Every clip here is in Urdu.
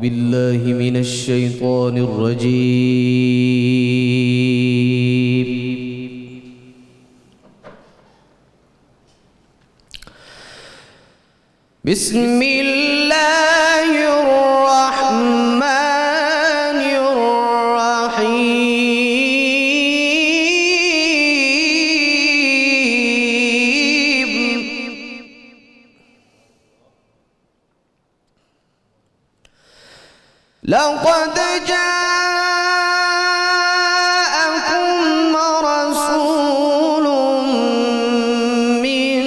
بالله من الشيطان الرجيم. بسم الله الرحمن الرحيم. لقد جاءكم رسول من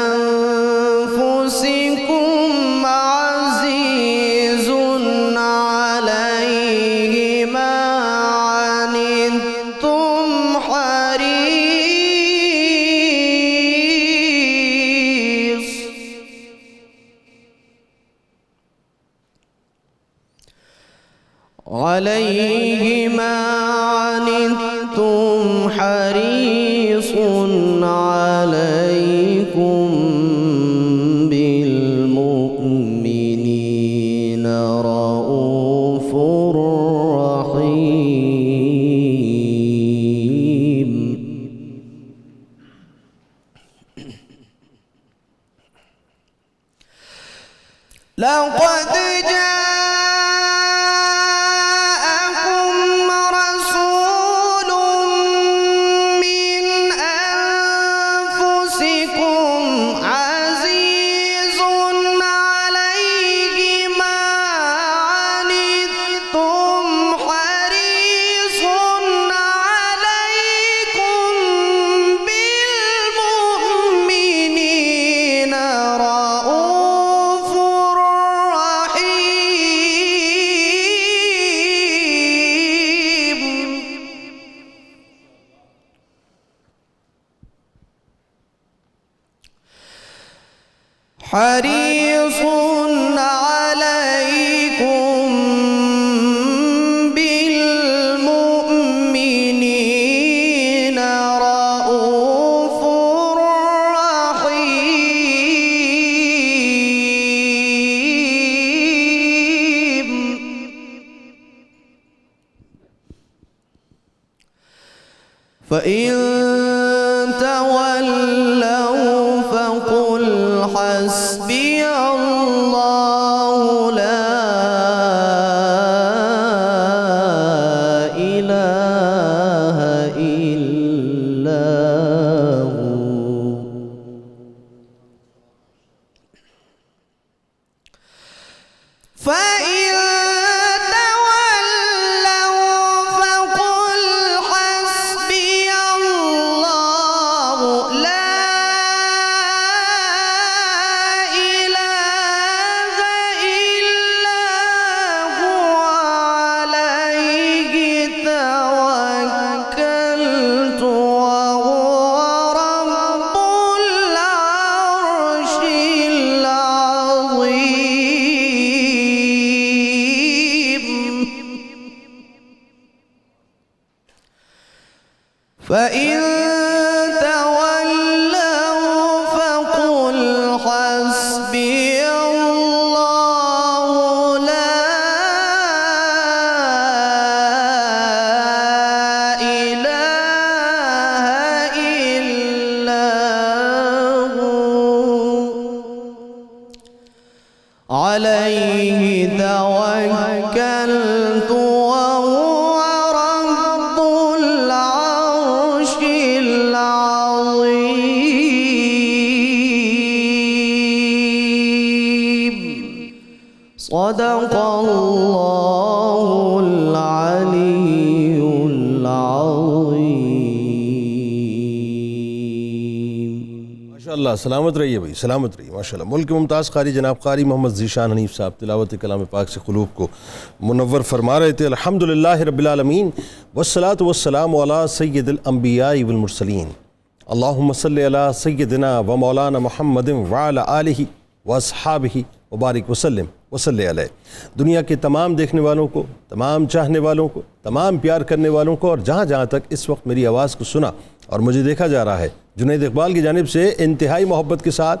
أنفسكم عزيز عليه ما عنتم حريص عليه ما عنتم حريص عليكم بالمؤمنين رؤوف رحيم. لقد جاءكم رسول من أنفسكم عزيز عليه ما عنتم حريص عليكم بالمؤمنين رؤوف رحيم. حريص عليكم بالمؤمنين رؤوف رحيم. فإن تولوا فقل حسبي الله لا إله إلا هو. فإن تولوا فقل حسبي الله لا إله إلا هو عليه توكلت وهو رب العرش العظيم. فإن تولوا فقل حسبي الله لا إله إلا هو عليه توكلت وهو رب العرش العظيم. صدق الله العلي العظيم. ماشاءاللہ سلامت رہیے بھائی، سلامت رہیے ماشاءاللہ. ملک کے ممتاز قاری جناب قاری محمد ذیشان حنیف صاحب تلاوت کلام پاک سے قلوب کو منور فرما رہے تھے. الحمدللہ رب العالمین والصلاة والسلام علی سید الانبیاء والمرسلین. اللہم صلی علی سیدنا و مولانا محمد وعلی آلہ واصحابہ وبارک وسلم وصلی علیہ. دنیا کے تمام دیکھنے والوں کو، تمام چاہنے والوں کو، تمام پیار کرنے والوں کو، اور جہاں جہاں تک اس وقت میری آواز کو سنا اور مجھے دیکھا جا رہا ہے، جنید اقبال کی جانب سے انتہائی محبت کے ساتھ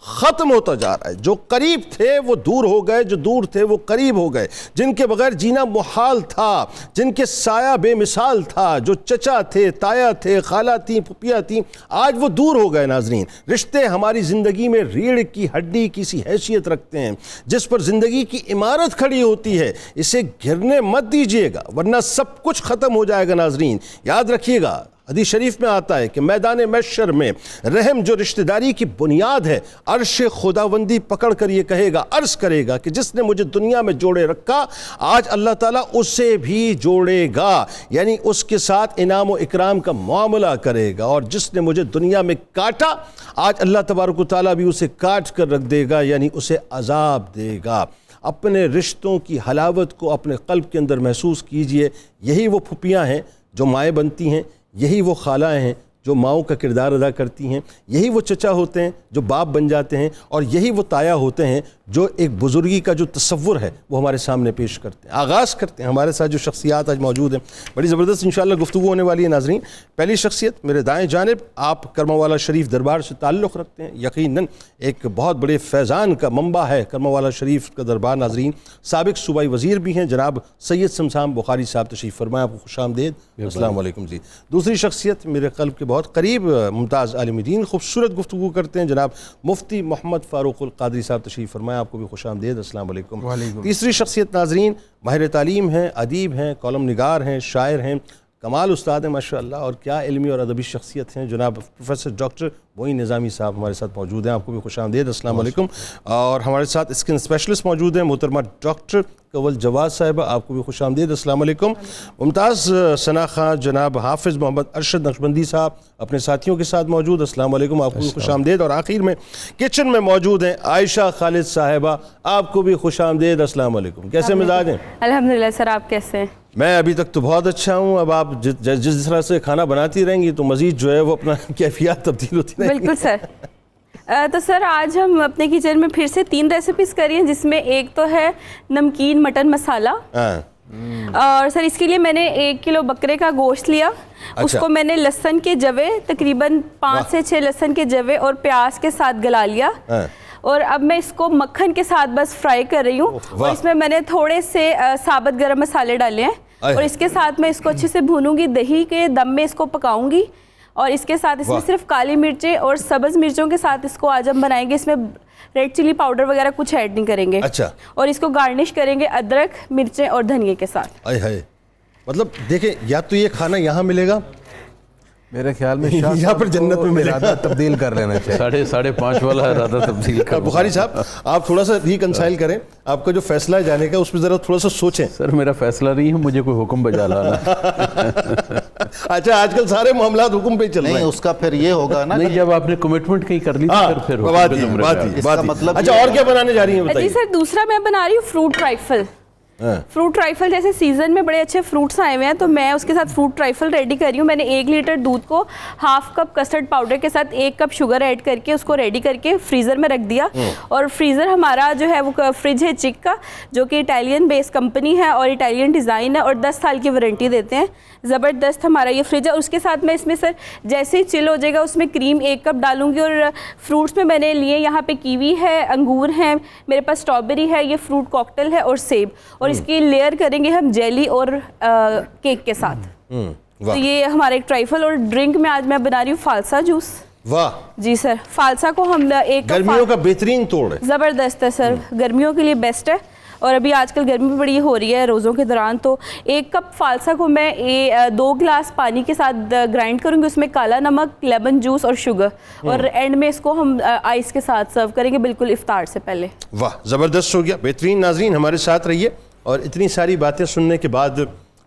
ختم ہوتا جا رہا ہے. جو قریب تھے وہ دور ہو گئے, جو دور تھے وہ قریب ہو گئے, جن کے بغیر جینا محال تھا, جن کے سایہ بے مثال تھا, جو چچا تھے, تایا تھے, خالہ تھیں, پھپھیاں تھیں, آج وہ دور ہو گئے. ناظرین, رشتے ہماری زندگی میں ریڑھ کی ہڈی کی سی حیثیت رکھتے ہیں جس پر زندگی کی عمارت کھڑی ہوتی ہے. اسے گرنے مت دیجیے گا ورنہ سب کچھ ختم ہو جائے گا. ناظرین, یاد رکھیے گا, حدیث شریف میں آتا ہے کہ میدان محشر میں رحم جو رشتہ داری کی بنیاد ہے, عرش خداوندی پکڑ کر یہ کہے گا, عرض کرے گا کہ جس نے مجھے دنیا میں جوڑے رکھا آج اللہ تعالیٰ اسے بھی جوڑے گا, یعنی اس کے ساتھ انعام و اکرام کا معاملہ کرے گا. اور جس نے مجھے دنیا میں کاٹا آج اللہ تبارک و تعالیٰ بھی اسے کاٹ کر رکھ دے گا, یعنی اسے عذاب دے گا. اپنے رشتوں کی حلاوت کو اپنے قلب کے اندر محسوس کیجئے. یہی وہ پھپھیاں ہیں جو مائیں بنتی ہیں, یہی وہ خالائیں ہیں جو ماؤں کا کردار ادا کرتی ہیں, یہی وہ چچا ہوتے ہیں جو باپ بن جاتے ہیں, اور یہی وہ تایا ہوتے ہیں جو ایک بزرگی کا جو تصور ہے وہ ہمارے سامنے پیش کرتے ہیں. آغاز کرتے ہیں. ہمارے ساتھ جو شخصیات آج موجود ہیں بڑی زبردست انشاءاللہ گفتگو ہونے والی ہے. ناظرین, پہلی شخصیت میرے دائیں جانب, آپ کرما والا شریف دربار سے تعلق رکھتے ہیں, یقیناً ایک بہت بڑے فیضان کا منبع ہے کرما والا شریف کا دربار. ناظرین, سابق صوبائی وزیر بھی ہیں جناب سید سمسام بخاری صاحب تشریف فرمائیں, آپ کو خوش آمدید. السلام علیکم جی. دوسری شخصیت میرے قلب کے بہت قریب, ممتاز عالم دین, خوبصورت گفتگو کرتے ہیں, جناب مفتی محمد فاروق القادری صاحب تشریف فرمائیں, آپ کو بھی خوش آمدید. السلام علیکم. تیسری شخصیت ناظرین, ماہر تعلیم ہیں, ادیب ہیں, کالم نگار ہیں, شاعر ہیں, کمال استاد ہیں ماشاءاللہ, اور کیا علمی اور ادبی شخصیت ہیں, جناب پروفیسر ڈاکٹر معین نظامی صاحب ہمارے ساتھ موجود ہیں, آپ کو بھی خوش آمدید. السلام علیکم. اور ہمارے ساتھ اسکن اسپیشلسٹ موجود ہیں, محترمہ ڈاکٹر کنول جواد صاحبہ, آپ کو بھی خوش آمدید. السلام علیکم. ممتاز ثنا خان جناب حافظ محمد ارشد نقشبندی صاحب اپنے ساتھیوں کے ساتھ موجود, السلام علیکم, آپ کو بھی خوش آمدید. اور آخر میں کچن میں موجود ہیں عائشہ خالد صاحبہ, آپ کو بھی خوش آمدید. السلام علیکم. کیسے مزاج ہیں؟ الحمدللہ سر, آپ کیسے ہیں؟ میں ابھی تک تو بہت اچھا ہوں. اب آپ جس طرح سے کھانا بناتی رہیں گی تو مزید جو ہے وہ اپنا کیفیات تبدیل ہوتی رہیں گی. بالکل سر. تو سر آج ہم اپنے کچن میں پھر سے 3 ریسیپیز کری ہیں, جس میں ایک تو ہے نمکین مٹن مسالہ, اور سر اس کے لیے میں نے 1 کلو بکرے کا گوشت لیا. اس کو میں نے لہسن کے جوے تقریباً 5 سے 6 لہسن کے جوے اور پیاز کے ساتھ گلا لیا, اور اب میں اس کو مکھن کے ساتھ بس فرائی کر رہی ہوں. اور اس میں نے تھوڑے سے ثابت گرم مسالے ڈالے ہیں, اور اس کے ساتھ میں اس کو اچھے سے بھونوں گی, دہی کے دم میں اس کو پکاؤں گی, اور اس کے ساتھ اس میں صرف کالی مرچیں اور سبز مرچوں کے ساتھ اس کو آج ہم بنائیں گے. اس میں ریڈ چلی پاؤڈر وغیرہ کچھ ایڈ نہیں کریں گے. اچھا. اور اس کو گارنش کریں گے ادرک, مرچیں اور دھنیے کے ساتھ. مطلب دیکھیں, یا تو یہ کھانا یہاں ملے گا, میرے خیال میں یہاں پر جنت میں ملے ارادہ تبدیل کر لینا چاہیے. 5:30 والا ارادہ تبدیل کر. بخاری صاحب آپ تھوڑا سا ریکنسائل کریں, آپ کا جو فیصلہ ہے جانے کا اس پہ ذرا تھوڑا سا سوچیں. سر میرا فیصلہ نہیں ہے, مجھے کوئی حکم بجا لانا. اچھا, آج کل سارے معاملات حکم پہ چل رہے ہیں. نہیں, اس کا پھر یہ ہوگا نا, نہیں, جب آپ نے کمٹمنٹ کہیں کر لی پھر مطلب. اچھا, اور کیا بنانے جا رہی ہیں بتائیے. جی سر, دوسرا میں بنا رہی ہوں فروٹ ٹرائفل. فروٹ ٹرائفل جیسے سیزن میں بڑے اچھے فروٹس آئے ہوئے ہیں, تو میں اس کے ساتھ فروٹ ٹرائفل ریڈی کر رہی ہوں. میں نے 1 لیٹر دودھ کو ½ کپ کسٹرڈ پاؤڈر کے ساتھ 1 کپ شوگر ایڈ کر کے اس کو ریڈی کر کے فریزر میں رکھ دیا. اور فریزر ہمارا جو ہے وہ فریج ہے چک کا, جو کہ اٹیلین بیس کمپنی ہے اور اٹیلین ڈیزائن ہے, اور 10 سال کی وارنٹی دیتے ہیں. زبردست ہمارا یہ فریج ہے. اس کے ساتھ میں اس میں سر جیسے ہی چل ہو جائے گا اس میں کریم 1 کپ ڈالوں گی. اور فروٹس میں نے لیے یہاں پہ کیوی ہے, انگور ہیں, میرے پاس اسٹرابیری ہے, یہ فروٹ کاکٹیل ہے, اور سیب. اور اس کی لیئر کریں گے ہم جیلی اور کیک کے ساتھ. تو یہ ہمارا ایک ٹرائفل. اور ڈرنک میں آج میں بنا رہی ہوں فالسا جوس. واہ جی سر, فالسا کو ہم ایک گرمیوں کا بہترین توڑ ہے. زبردست ہے سر, گرمیوں کے لیے بیسٹ ہے. اور ابھی آج کل گرمی بڑی ہو رہی ہے روزوں کے دوران, تو 1 کپ فالسا کو میں 2 گلاس پانی کے ساتھ گرائنڈ کروں گی. اس میں کالا نمک, لیمن جوس اور شوگر, اور اینڈ میں اس کو ہم آئس کے ساتھ سرو کریں گے بالکل افطار سے پہلے. واہ, زبردست ہو گیا, بہترین. ناظرین ہمارے ساتھ رہیے, اور اتنی ساری باتیں سننے کے بعد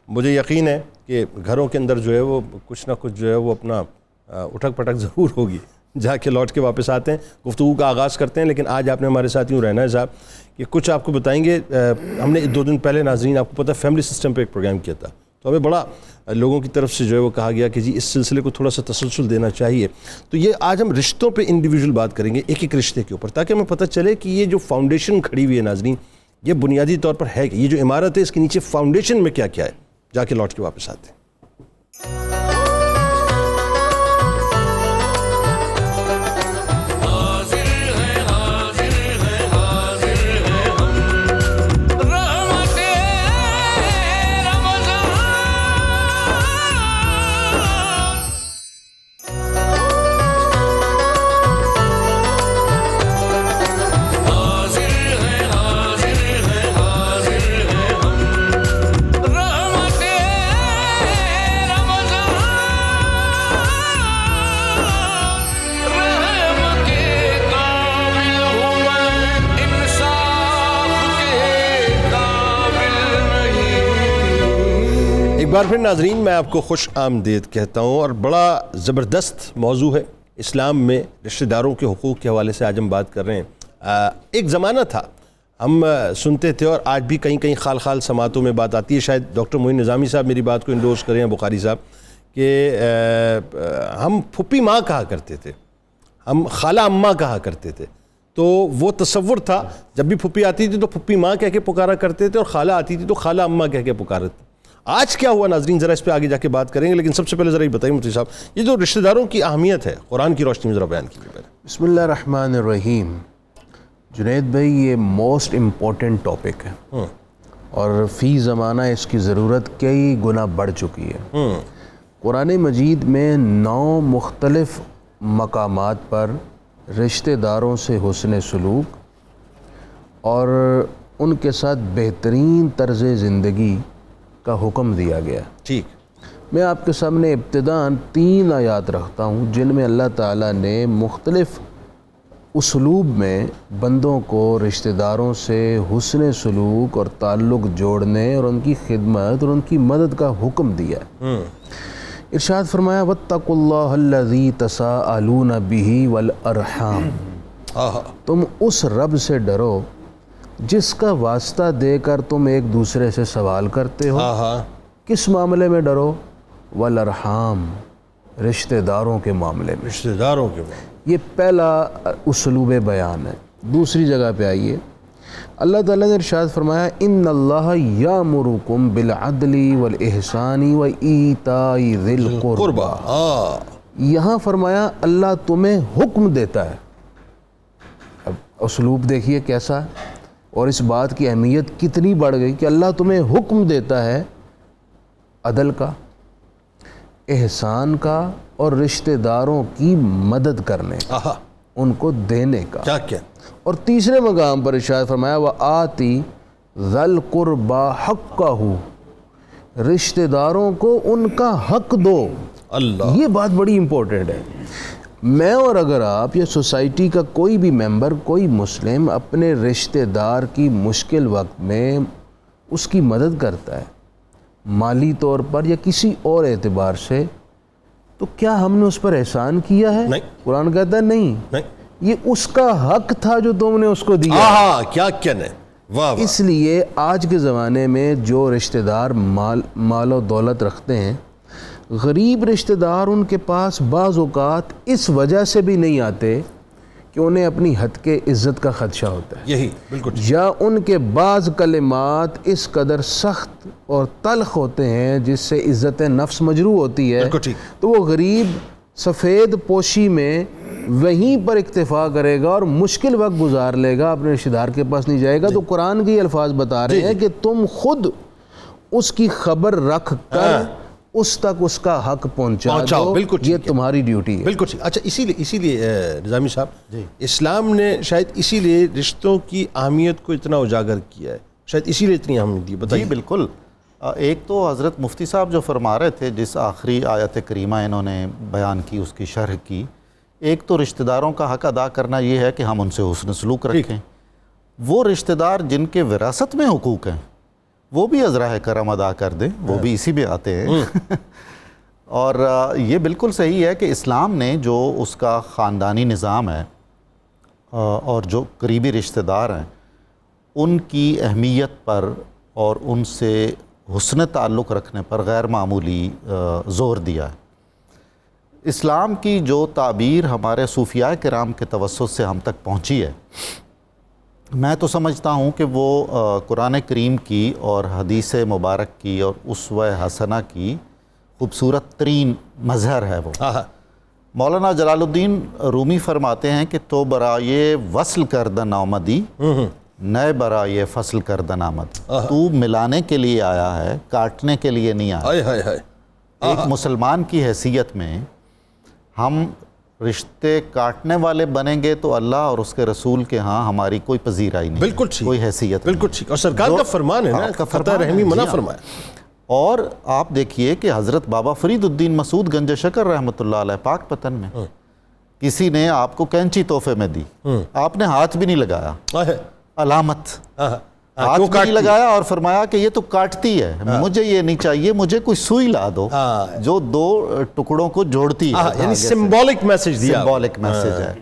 مجھے یقین ہے کہ گھروں کے اندر جو ہے وہ کچھ نہ کچھ جو ہے وہ اپنا اٹھک پٹک ضرور ہوگی. جا کے لوٹ کے واپس آتے ہیں, گفتگو کا آغاز کرتے ہیں. لیکن آج آپ نے ہمارے ساتھ یوں رہنا ہے صاحب کہ کچھ آپ کو بتائیں گے. ہم نے 2 دن پہلے ناظرین آپ کو پتہ فیملی سسٹم پہ ایک پروگرام کیا تھا, تو ہمیں بڑا لوگوں کی طرف سے جو ہے وہ کہا گیا کہ جی اس سلسلے کو تھوڑا سا تسلسل دینا چاہیے. تو یہ آج ہم رشتوں پہ انڈیویجول بات کریں گے, ایک رشتے کے اوپر, تاکہ ہمیں پتہ چلے کہ یہ جو فاؤنڈیشن کھڑی ہوئی ہے ناظرین, یہ بنیادی طور پر ہے کہ یہ جو عمارت ہے اس کے نیچے فاؤنڈیشن میں کیا کیا ہے. جا کے لوٹ کے واپس آتے ہیں. بار پھر ناظرین میں آپ کو خوش آمدید کہتا ہوں، اور بڑا زبردست موضوع ہے اسلام میں رشتہ داروں کے حقوق کے حوالے سے آج ہم بات کر رہے ہیں۔ ایک زمانہ تھا ہم سنتے تھے، اور آج بھی کہیں کہیں خال خال سماعتوں میں بات آتی ہے، شاید ڈاکٹر معین نظامی صاحب میری بات کو انڈورس کریں یا بخاری صاحب، کہ ہم پھپھی ماں کہا کرتے تھے، ہم خالہ اماں کہا کرتے تھے، تو وہ تصور تھا جب بھی پھپھی آتی تھی تو پھپھی ماں کہہ کے پکارا کرتے تھے، اور خالہ آتی تھی تو خالہ اماں کہہ کے پکارتے تھے۔ آج کیا ہوا ناظرین، ذرا اس پہ آگے جا کے بات کریں گے، لیکن سب سے پہلے ذرا یہ بتائیے مفتی صاحب، یہ جو رشتہ داروں کی اہمیت ہے قرآن کی روشنی میں ذرا بیان کیجیے پہلے۔ بسم اللہ الرحمن الرحیم۔ جنید بھائی، یہ موسٹ امپورٹنٹ ٹاپک ہے اور فی زمانہ اس کی ضرورت کئی گنا بڑھ چکی ہے۔ قرآن مجید میں 9 مختلف مقامات پر رشتہ داروں سے حسن سلوک اور ان کے ساتھ بہترین طرز زندگی کا حکم دیا گیا۔ ٹھیک، میں آپ کے سامنے ابتداً 3 آیات رکھتا ہوں جن میں اللہ تعالیٰ نے مختلف اسلوب میں بندوں کو رشتہ داروں سے حسن سلوک اور تعلق جوڑنے اور ان کی خدمت اور ان کی مدد کا حکم دیا ہے۔ ارشاد فرمایا وَاتَّقُوا اللَّهَ الَّذِي تَسَاءَلُونَ بِهِ وَالْأَرْحَامَ، تم اس رب سے ڈرو جس کا واسطہ دے کر تم ایک دوسرے سے سوال کرتے ہو۔ کس معاملے میں ڈرو؟ والارحام، رشتہ داروں کے معاملے میں۔ رشتہ داروں کے معاملے، یہ پہلا اسلوب بیان ہے۔ دوسری جگہ پہ آئیے، اللہ تعالیٰ نے ارشاد فرمایا ان اللہ یامرکم بالعدل والاحسان وایتاء ذی القربى۔ یہاں فرمایا اللہ تمہیں حکم دیتا ہے۔ اب اسلوب دیکھیے کیسا ہے، اور اس بات کی اہمیت کتنی بڑھ گئی کہ اللہ تمہیں حکم دیتا ہے عدل کا، احسان کا اور رشتہ داروں کی مدد کرنے کا، ان کو دینے کا۔ کیا کیا؟ اور تیسرے مقام پر ارشاد فرمایا وآتی ذی القربى حقہ، رشتہ داروں کو ان کا حق دو۔ اللہ، یہ بات بڑی امپورٹنٹ ہے۔ میں اور اگر آپ یا سوسائٹی کا کوئی بھی ممبر، کوئی مسلم اپنے رشتہ دار کی مشکل وقت میں اس کی مدد کرتا ہے مالی طور پر یا کسی اور اعتبار سے، تو کیا ہم نے اس پر احسان کیا ہے؟ نہیں۔ قرآن کہتا ہے نہیں، یہ اس کا حق تھا جو تم نے اس کو دیا۔ کیا کہنے، واہ۔ اس لیے آج کے زمانے میں جو رشتہ دار مال و دولت رکھتے ہیں، غریب رشتہ دار ان کے پاس بعض اوقات اس وجہ سے بھی نہیں آتے کہ انہیں اپنی حد کے عزت کا خدشہ ہوتا ہے، یہی بالکل، یا ان کے بعض کلمات اس قدر سخت اور تلخ ہوتے ہیں جس سے عزت نفس مجروح ہوتی ہے، تو وہ غریب سفید پوشی میں وہیں پر اکتفا کرے گا اور مشکل وقت گزار لے گا، اپنے رشتہ دار کے پاس نہیں جائے گا۔ تو قرآن کے الفاظ بتا رہے ہیں کہ تم خود اس کی خبر رکھ کر اس تک اس کا حق پہنچا دو، یہ تمہاری ڈیوٹی ہے۔ بالکل ٹھیک۔ اچھا، اسی لیے نظامی صاحب، اسلام نے شاید اسی لیے رشتوں کی اہمیت کو اتنا اجاگر کیا ہے، شاید اسی لیے اتنی اہمیت دی۔ بتائیے۔ جی بالکل۔ ایک تو حضرت مفتی صاحب جو فرما رہے تھے، جس آخری آیت کریمہ انہوں نے بیان کی، اس کی شرح کی، ایک تو رشتہ داروں کا حق ادا کرنا یہ ہے کہ ہم ان سے حسن سلوک رکھیں۔ وہ رشتہ دار جن کے وراثت میں حقوق ہیں وہ بھی ازراہ کرم ادا کر دیں، وہ بھی اسی میں آتے ہیں۔ اور یہ بالکل صحیح ہے کہ اسلام نے جو اس کا خاندانی نظام ہے اور جو قریبی رشتہ دار ہیں ان کی اہمیت پر اور ان سے حسن تعلق رکھنے پر غیر معمولی زور دیا ہے۔ اسلام کی جو تعبیر ہمارے صوفیاء کرام کے توسط سے ہم تک پہنچی ہے، میں تو سمجھتا ہوں کہ وہ قرآن کریم کی اور حدیث مبارک کی اور اسوہ حسنہ کی خوبصورت ترین مظہر ہے۔ وہ مولانا جلال الدین رومی فرماتے ہیں کہ تو برائے وصل کردن آمدی، نئے برائے فصل کردن آمد۔ تو ملانے کے لیے آیا ہے، کاٹنے کے لیے نہیں آیا۔ ایک مسلمان کی حیثیت میں ہم رشتے کاٹنے والے بنیں گے تو اللہ اور اس کے رسول کے ہاں ہماری کوئی پذیرائی نہیں، بالکل ٹھیک، کوئی حیثیت بالکل ٹھیک، اور سرکار کا فرمان ہے نا، فتح رحمی منع فرمایا۔ اور آپ دیکھیے کہ حضرت بابا فرید الدین مسعود گنج شکر رحمۃ اللہ علیہ پاک پتن میں کسی نے آپ کو کینچی تحفے میں دی، آپ نے ہاتھ بھی نہیں لگایا، علامت، ہاتھ بھی نہیں لگایا اور فرمایا کہ یہ تو کاٹتی ہے, مجھے یہ نہیں چاہیے, مجھے کوئی سوئی لا دو جو دو ٹکڑوں کو جوڑتی ہے. یعنی سمبولک میسج دیا, سمبولک میسج ہے.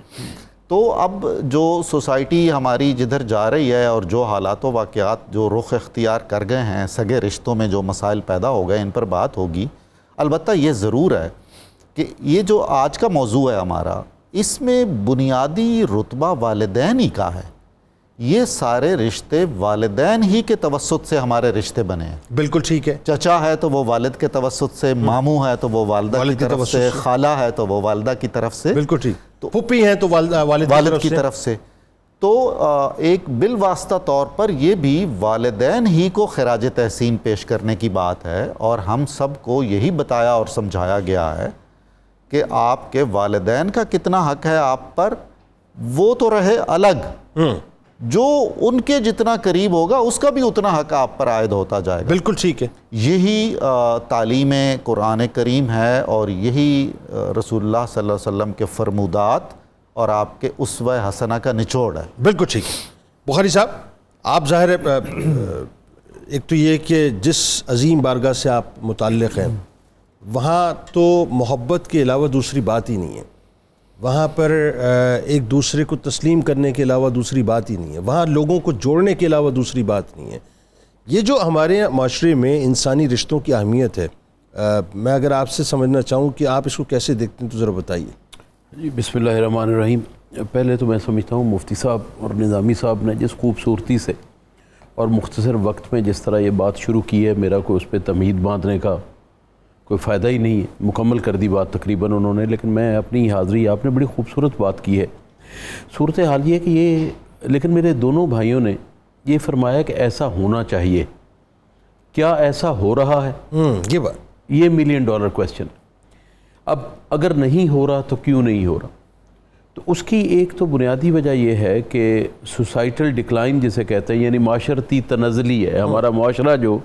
تو اب جو سوسائٹی ہماری جدھر جا رہی ہے اور جو حالات و واقعات جو رخ اختیار کر گئے ہیں, سگے رشتوں میں جو مسائل پیدا ہو گئے, ان پر بات ہوگی. البتہ یہ ضرور ہے کہ یہ جو آج کا موضوع ہے ہمارا, اس میں بنیادی رتبہ والدین ہی کا ہے. یہ سارے رشتے والدین ہی کے توسط سے ہمارے رشتے بنے ہیں. بالکل ٹھیک ہے. چچا ہے تو وہ والد کے توسط سے, ماموں ہے تو وہ والدہ کی طرف سے, خالہ ہے تو وہ والدہ کی طرف سے, بالکل ٹھیک, پھپھی ہیں تو والد کی طرف سے. تو ایک بالواسطہ طور پر یہ بھی والدین ہی کو خراج تحسین پیش کرنے کی بات ہے, اور ہم سب کو یہی بتایا اور سمجھایا گیا ہے کہ آپ کے والدین کا کتنا حق ہے آپ پر, وہ تو رہے الگ, جو ان کے جتنا قریب ہوگا اس کا بھی اتنا حق آپ پر عائد ہوتا جائے گا. بالکل ٹھیک ہے. یہی تعلیم قرآن کریم ہے, اور یہی رسول اللہ صلی اللہ علیہ وسلم کے فرمودات اور آپ کے اسوہ حسنہ کا نچوڑ ہے. بالکل ٹھیک ہے. بخاری صاحب, آپ ظاہر ہے ایک تو یہ کہ جس عظیم بارگاہ سے آپ متعلق ہیں وہاں تو محبت کے علاوہ دوسری بات ہی نہیں ہے, وہاں پر ایک دوسرے کو تسلیم کرنے کے علاوہ دوسری بات ہی نہیں ہے, وہاں لوگوں کو جوڑنے کے علاوہ دوسری بات نہیں ہے. یہ جو ہمارے معاشرے میں انسانی رشتوں کی اہمیت ہے, میں اگر آپ سے سمجھنا چاہوں کہ آپ اس کو کیسے دیکھتے ہیں تو ذرا بتائیے. جی بسم اللہ الرحمن الرحیم. پہلے تو میں سمجھتا ہوں مفتی صاحب اور نظامی صاحب نے جس خوبصورتی سے اور مختصر وقت میں جس طرح یہ بات شروع کی ہے, میرا کوئی اس پہ تمہید باندھنے کا کوئی فائدہ ہی نہیں ہے, مکمل کر دی بات تقریباً انہوں نے. لیکن میں اپنی حاضری, آپ نے بڑی خوبصورت بات کی ہے. صورتحال یہ کہ یہ, لیکن میرے دونوں بھائیوں نے یہ فرمایا کہ ایسا ہونا چاہیے, کیا ایسا ہو رہا ہے؟ یہ بات, یہ ملین ڈالر کویسچن. اب اگر نہیں ہو رہا تو کیوں نہیں ہو رہا؟ تو اس کی ایک تو بنیادی وجہ یہ ہے کہ سوسائٹل ڈکلائن جسے کہتے ہیں, یعنی معاشرتی تنزلی ہے. ہمارا معاشرہ جو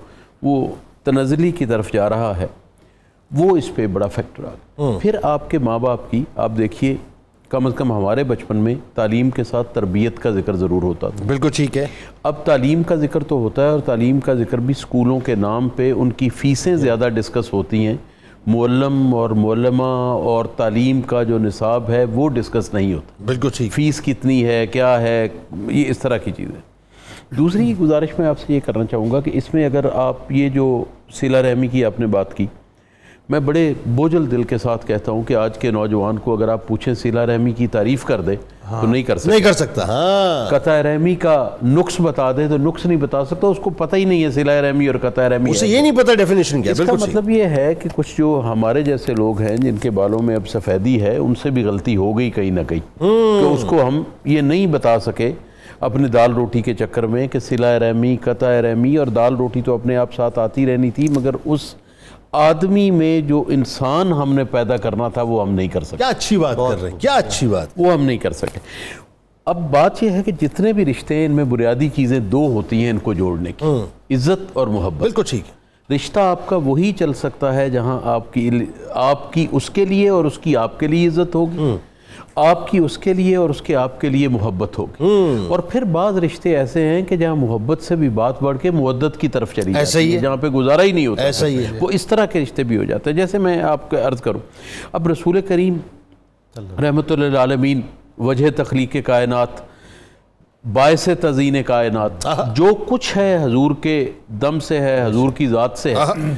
وہ تنزلی کی طرف جا رہا ہے, وہ اس پہ بڑا فیکٹر آ گیا. پھر آپ کے ماں باپ کی, آپ دیکھیے کم از کم ہمارے بچپن میں تعلیم کے ساتھ تربیت کا ذکر ضرور ہوتا تھا. بالکل ٹھیک ہے. اب تعلیم کا ذکر تو ہوتا ہے, اور تعلیم کا ذکر بھی اسکولوں کے نام پہ ان کی فیسیں زیادہ ڈسکس ہوتی ہیں. معلم اور معلمہ اور تعلیم کا جو نصاب ہے وہ ڈسکس نہیں ہوتا. بالکل ٹھیک. فیس کتنی ہے, کیا ہے, یہ اس طرح کی چیزیں. دوسری گزارش میں آپ سے یہ کرنا چاہوں گا کہ اس میں اگر آپ یہ جو صلہ رحمی کی آپ نے بات کی, میں بڑے بوجھل دل کے ساتھ کہتا ہوں کہ آج کے نوجوان کو اگر آپ پوچھیں صلہ رحمی کی تعریف کر دے تو نہیں کر سکتا. قطع رحمی کا نقص بتا دے تو نقص نہیں بتا سکتا, اس کو پتہ ہی نہیں ہے صلہ رحمی اور قطع رحمی. اسے یہ نہیں پتہ ڈیفینیشن کیا. اس کا مطلب یہ ہے کہ کچھ جو ہمارے جیسے لوگ ہیں جن کے بالوں میں اب سفیدی ہے, ان سے بھی غلطی ہو گئی کہیں نہ کہیں, کہ اس کو ہم یہ نہیں بتا سکے اپنے دال روٹی کے چکر میں کہ صلہ رحمی, قطع رحمی, اور دال روٹی تو اپنے آپ ساتھ آتی رہنی تھی, مگر اس آدمی میں جو انسان ہم نے پیدا کرنا تھا وہ ہم نہیں کر سکے. کیا اچھی بات کر رہے ہیں, کیا اچھی بات, وہ ہم نہیں کر سکے. اب بات یہ ہے کہ جتنے بھی رشتے ہیں ان میں بنیادی چیزیں دو ہوتی ہیں ان کو جوڑنے کی, عزت اور محبت. بالکل ٹھیک ہے. رشتہ آپ کا وہی چل سکتا ہے جہاں آپ کی اس کے لیے اور اس کی آپ کے لیے عزت ہوگی, آپ کی اس کے لیے اور اس کے آپ کے لیے محبت ہوگی. اور پھر بعض رشتے ایسے ہیں کہ جہاں محبت سے بھی بات بڑھ کے مودت کی طرف چلی جاتی ہے, جہاں پہ گزارا ہی نہیں ہوتا. ایسا ہی ہے. وہ اس طرح کے رشتے بھی ہو جاتے ہیں. جیسے میں آپ کو عرض کروں, اب رسول کریم رحمۃ اللہ للعالمین, وجہ تخلیق کائنات, باعث تزئین کائنات, جو کچھ ہے حضور کے دم سے ہے, حضور کی ذات سے ہے.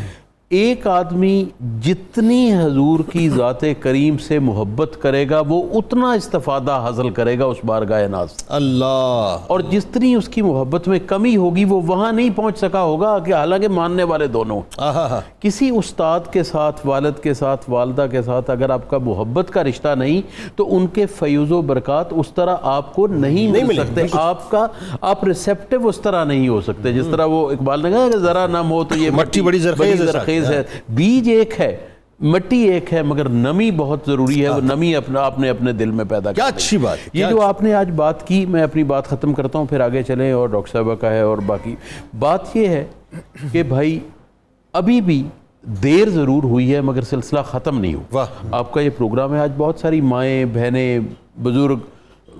ایک آدمی جتنی حضور کی ذات کریم سے محبت کرے گا وہ اتنا استفادہ حاصل کرے گا اس بارگاہ ناز. اللہ. اور جتنی اس کی محبت میں کمی ہوگی وہ وہاں نہیں پہنچ سکا ہوگا, کہ حالانکہ ماننے والے دونوں. کسی استاد کے ساتھ, والد کے ساتھ, والدہ کے ساتھ اگر آپ کا محبت کا رشتہ نہیں تو ان کے فیض و برکات اس طرح آپ کو نہیں مل سکتے. آپ ریسیپٹیو اس طرح نہیں ہو سکتے جس طرح وہ اقبال نے کہا کہ ذرا نم ہو تو یہ مٹی بڑی زرخیز ہے. بیج ایک ہے, مٹی ایک ہے, مگر نمی بہت ضروری ہے. وہ نمی آپ نے اپنے دل میں پیدا کی. کیا اچھی بات. یہ جو آپ نے آج بات کی, میں اپنی بات ختم کرتا ہوں پھر آگے چلیں, اور ڈاکٹر صاحبہ کا ہے. اور باقی بات یہ ہے کہ بھائی ابھی بھی دیر ضرور ہوئی ہے مگر سلسلہ ختم نہیں ہوا. آپ کا یہ پروگرام ہے, آج بہت ساری مائیں, بہنیں, بزرگ,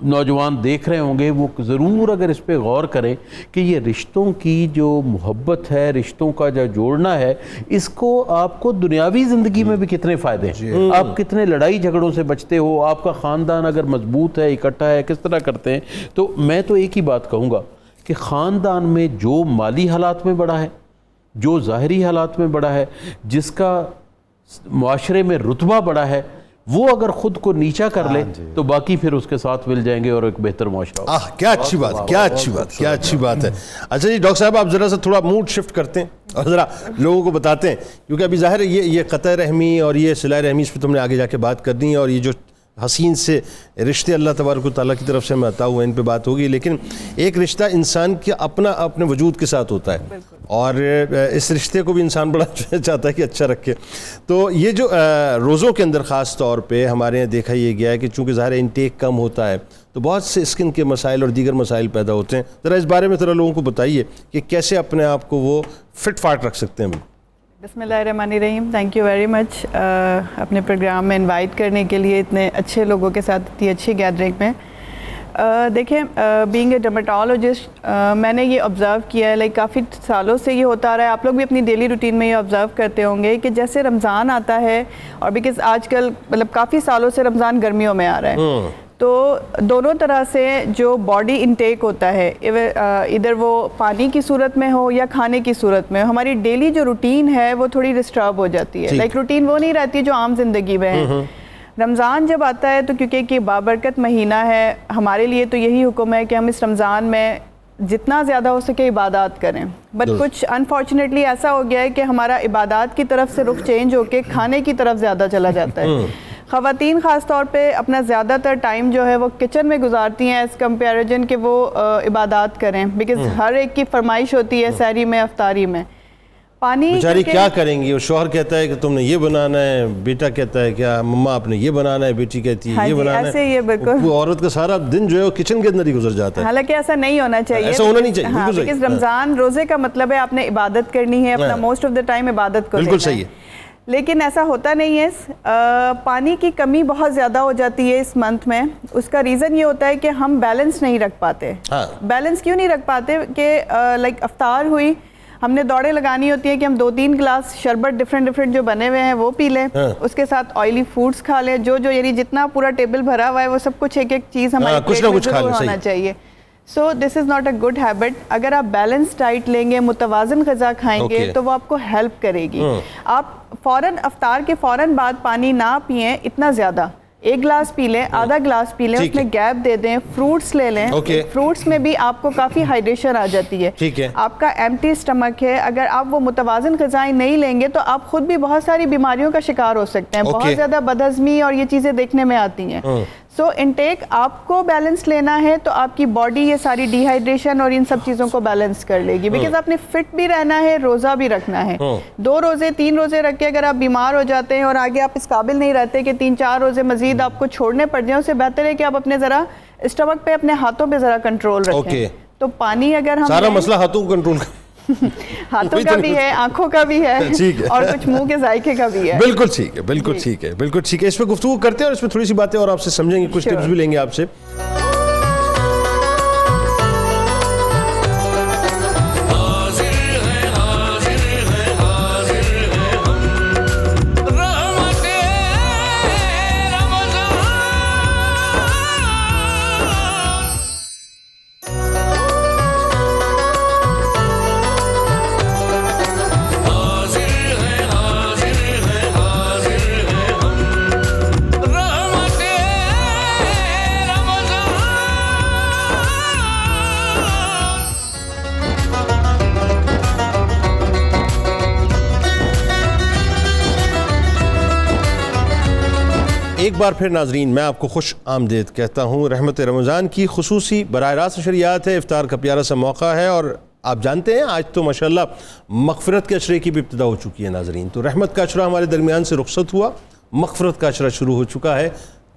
نوجوان دیکھ رہے ہوں گے وہ ضرور اگر اس پہ غور کریں کہ یہ رشتوں کی جو محبت ہے، رشتوں کا جو جوڑنا ہے، اس کو آپ کو دنیاوی زندگی میں بھی کتنے فائدے ہیں، آپ کتنے لڑائی جھگڑوں سے بچتے ہو، آپ کا خاندان اگر مضبوط ہے، اکٹھا ہے، کس طرح کرتے ہیں. تو میں تو ایک ہی بات کہوں گا کہ خاندان میں جو مالی حالات میں بڑا ہے، جو ظاہری حالات میں بڑا ہے، جس کا معاشرے میں رتبہ بڑا ہے، وہ اگر خود کو نیچا کر لے تو باقی پھر اس کے ساتھ مل جائیں گے اور ایک بہتر معاشرہ ہوگا. کیا اچھی بات، کیا اچھی بات، کیا اچھی بات ہے. اچھا جی ڈاکٹر صاحب، آپ ذرا سا تھوڑا موڈ شفٹ کرتے ہیں اور ذرا لوگوں کو بتاتے ہیں، کیونکہ ابھی ظاہر ہے یہ قطع رحمی اور یہ صلہ رحمی اس پہ تم نے آگے جا کے بات کرنی ہے، اور یہ جو حسین سے رشتے اللہ تبارک و تعالیٰ کی طرف سے ہمیں عطا ہوا ہے، ان پہ بات ہوگی. لیکن ایک رشتہ انسان کے اپنے وجود کے ساتھ ہوتا ہے، اور اس رشتے کو بھی انسان بڑا چاہتا ہے کہ اچھا رکھے. تو یہ جو روزوں کے اندر خاص طور پہ ہمارے یہاں دیکھا یہ گیا ہے کہ چونکہ ظاہر انٹیک کم ہوتا ہے تو بہت سے اسکن کے مسائل اور دیگر مسائل پیدا ہوتے ہیں. ذرا اس بارے میں ذرا لوگوں کو بتائیے کہ کیسے اپنے آپ کو وہ فٹ فاٹ رکھ سکتے ہیں. بسم اللہ الرحمن الرحیم. تھینک یو ویری مچ اپنے پروگرام میں انوائٹ کرنے کے لیے، اتنے اچھے لوگوں کے ساتھ اتنی اچھی گیدرنگ میں. دیکھیں، بینگ اے ڈرماٹولوجسٹ میں نے یہ آبزرو کیا ہے، لائک کافی سالوں سے یہ ہوتا آ رہا ہے. آپ لوگ بھی اپنی ڈیلی روٹین میں یہ آبزرو کرتے ہوں گے کہ جیسے رمضان آتا ہے، اور بیکاز آج کل مطلب کافی سالوں سے رمضان گرمیوں میں آ رہا ہے، تو دونوں طرح سے جو باڈی انٹیک ہوتا ہے، ادھر وہ پانی کی صورت میں ہو یا کھانے کی صورت میں، ہماری ڈیلی جو روٹین ہے وہ تھوڑی ڈسٹرب ہو جاتی ہے. لائک روٹین وہ نہیں رہتی جو عام زندگی میں ہے. رمضان جب آتا ہے تو کیونکہ کہ بابرکت مہینہ ہے، ہمارے لیے تو یہی حکم ہے کہ ہم اس رمضان میں جتنا زیادہ ہو سکے عبادات کریں. بٹ کچھ انفارچونیٹلی ایسا ہو گیا ہے کہ ہمارا عبادات کی طرف سے رخ چینج ہو کے کھانے کی طرف زیادہ چلا جاتا ہے. خواتین خاص طور پہ اپنا زیادہ تر ٹائم جو ہے وہ کچن میں گزارتی ہیں ایز کمپیریزن کہ وہ عبادات کریں، بیکاز ہر ایک کی فرمائش ہوتی ہے سحری میں، افطاری میں. پانی بیچاری کیا کریں گی؟ وہ شوہر کہتا ہے کہ تم نے یہ بنانا ہے، بیٹا کہتا ہے کیا مما آپ نے یہ بنانا ہے، بیٹی کہتی ہے یہ بنانا ہے. ایسے یہ بالکل وہ عورت کا سارا دن جو ہے وہ کچن کے اندر ہی گزر جاتا ہے. حالانکہ ایسا نہیں ہونا چاہیے، ایسا ہونا نہیں چاہیے. بالکل صحیح. رمضان روزے کا مطلب ہے آپ نے عبادت کرنی ہے، اپنا موسٹ آف دا ٹائم عبادت کو. بالکل صحیح ہے. لیکن ایسا ہوتا نہیں ہے. پانی کی کمی بہت زیادہ ہو جاتی ہے اس منتھ میں. اس کا ریزن یہ ہوتا ہے کہ ہم بیلنس نہیں رکھ پاتے. بیلنس کیوں نہیں رکھ پاتے کہ لائک افطار ہوئی، ہم نے دوڑیں لگانی ہوتی ہے کہ ہم 2-3 گلاس شربت ڈفرینٹ جو بنے ہوئے ہیں وہ پی لیں، اس کے ساتھ آئلی فوڈز کھا لیں، جو یعنی جتنا پورا ٹیبل بھرا ہوا ہے وہ سب کچھ ایک چیز ہمارے پیٹ میں ضرور ہونا چاہیے. So this is not a good habit. اگر آپ بیلنس ڈائٹ لیں گے، متوازن غذا کھائیں گے تو وہ آپ کو ہیلپ کرے گی. آپ فوراً افطار کے فوراً بعد پانی نہ پئیں اتنا زیادہ، 1 گلاس پی لیں، آدھا گلاس پی لیں، اس میں گیپ دے دیں. فروٹس لے لیں، فروٹس میں بھی آپ کو کافی ہائیڈریشن آ جاتی ہے. آپ کا ایمٹی اسٹمک ہے، اگر آپ وہ متوازن غذائیں نہیں لیں گے تو آپ خود بھی بہت ساری بیماریوں کا شکار ہو سکتے ہیں. بہت زیادہ بدہضمی اور یہ چیزیں دیکھنے میں آتی ہیں. سو انٹیک آپ کو بیلنس لینا ہے تو آپ کی باڈی یہ ساری ڈی ہائیڈریشن اور ان سب چیزوں کو بیلنس کر لے گی. بیکاز آپ نے فٹ بھی رہنا ہے، روزہ بھی رکھنا ہے. 2 روزے 3 روزے رکھ کے اگر آپ بیمار ہو جاتے ہیں اور آگے آپ اس قابل نہیں رہتے کہ 3-4 روزے مزید آپ کو چھوڑنے پڑ جائیں، اس سے بہتر ہے کہ آپ اپنے ذرا اسٹمک پہ، اپنے ہاتھوں پہ ذرا کنٹرول رکھیں. تو پانی اگر ہم سارا مسئلہ ہاتھوں کو کنٹرول ہاتھوں کا بھی ہے، آنکھوں کا بھی ہے، اور کچھ منہ کے ذائقے کا بھی ہے. بالکل ٹھیک ہے، بالکل ٹھیک ہے، بالکل ٹھیک ہے. اس پہ گفتگو کرتے ہیں اور اس پہ تھوڑی سی باتیں اور آپ سے سمجھیں گے، کچھ ٹپس بھی لیں گے آپ سے. ایک بار پھر ناظرین میں آپ کو خوش آمدید کہتا ہوں. رحمت رمضان کی خصوصی براہ راست نشریات ہے، افطار کا پیارا سا موقع ہے، اور آپ جانتے ہیں آج تو ماشاءاللہ مغفرت کے عشرے کی بھی ابتدا ہو چکی ہے ناظرین. تو رحمت کا عشرہ ہمارے درمیان سے رخصت ہوا، مغفرت کا عشرہ شروع ہو چکا ہے.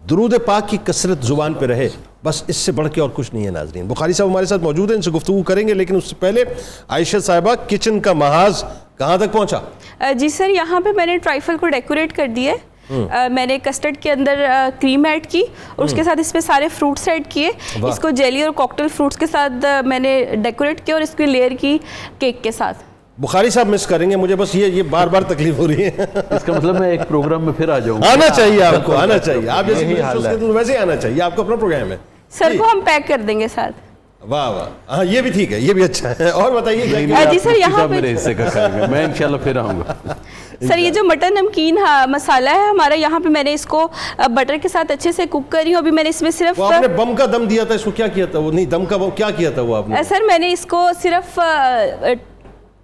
درود پاک کی کثرت زبان پہ رہے، بس اس سے بڑھ کے اور کچھ نہیں ہے ناظرین. بخاری صاحب ہمارے ساتھ موجود ہیں، ان سے گفتگو کریں گے، لیکن اس سے پہلے عائشہ صاحبہ کچن کا محاذ کہاں تک پہنچا؟ جی سر، یہاں پہ میں نے ٹرائفل کو ڈیکوریٹ کر دی ہے. میں نے کسٹرڈ کے اندر کریم ایڈ کی اور اس کے ساتھ اس میں سارے فروٹس ایڈ کیے, اس کو جیلی اور کاکٹیل فروٹس کے ساتھ میں نے ڈیکوریٹ کیا اور اس کی لیئر کی کیک کے ساتھ. بخاری صاحب مس کریں گے مجھے, بس یہ بار بار تکلیف ہو رہی ہے. اس کا مطلب میں ایک پروگرام میں پھر آ جاؤں. آنا چاہیے آپ کو, آنا چاہیے. آپ جیسے ویسے ہی آنا چاہیے, آپ کا اپنا پروگرام ہے. سر کو ہم پیک کر دیں گے ساتھ. واہ واہ, ہاں یہ بھی ٹھیک ہے, یہ بھی اچھا ہے. اور بتائیے جی سر, یہاں پہ میرے حصے کا کھائیں گے, میں انشاءاللہ پھر آؤں گا. سر یہ جو مٹن نمکین مسالہ ہے ہمارا, یہاں پہ میں نے اس کو بٹر کے ساتھ اچھے سے کوک کری ہوں. ابھی میں نے اس میں صرف آپ نے بم کا دم دیا تھا, اس کو کیا کیا تھا وہ, نہیں دم کا وہ کیا کیا تھا وہ آپ نے؟ سر میں نے اس کو صرف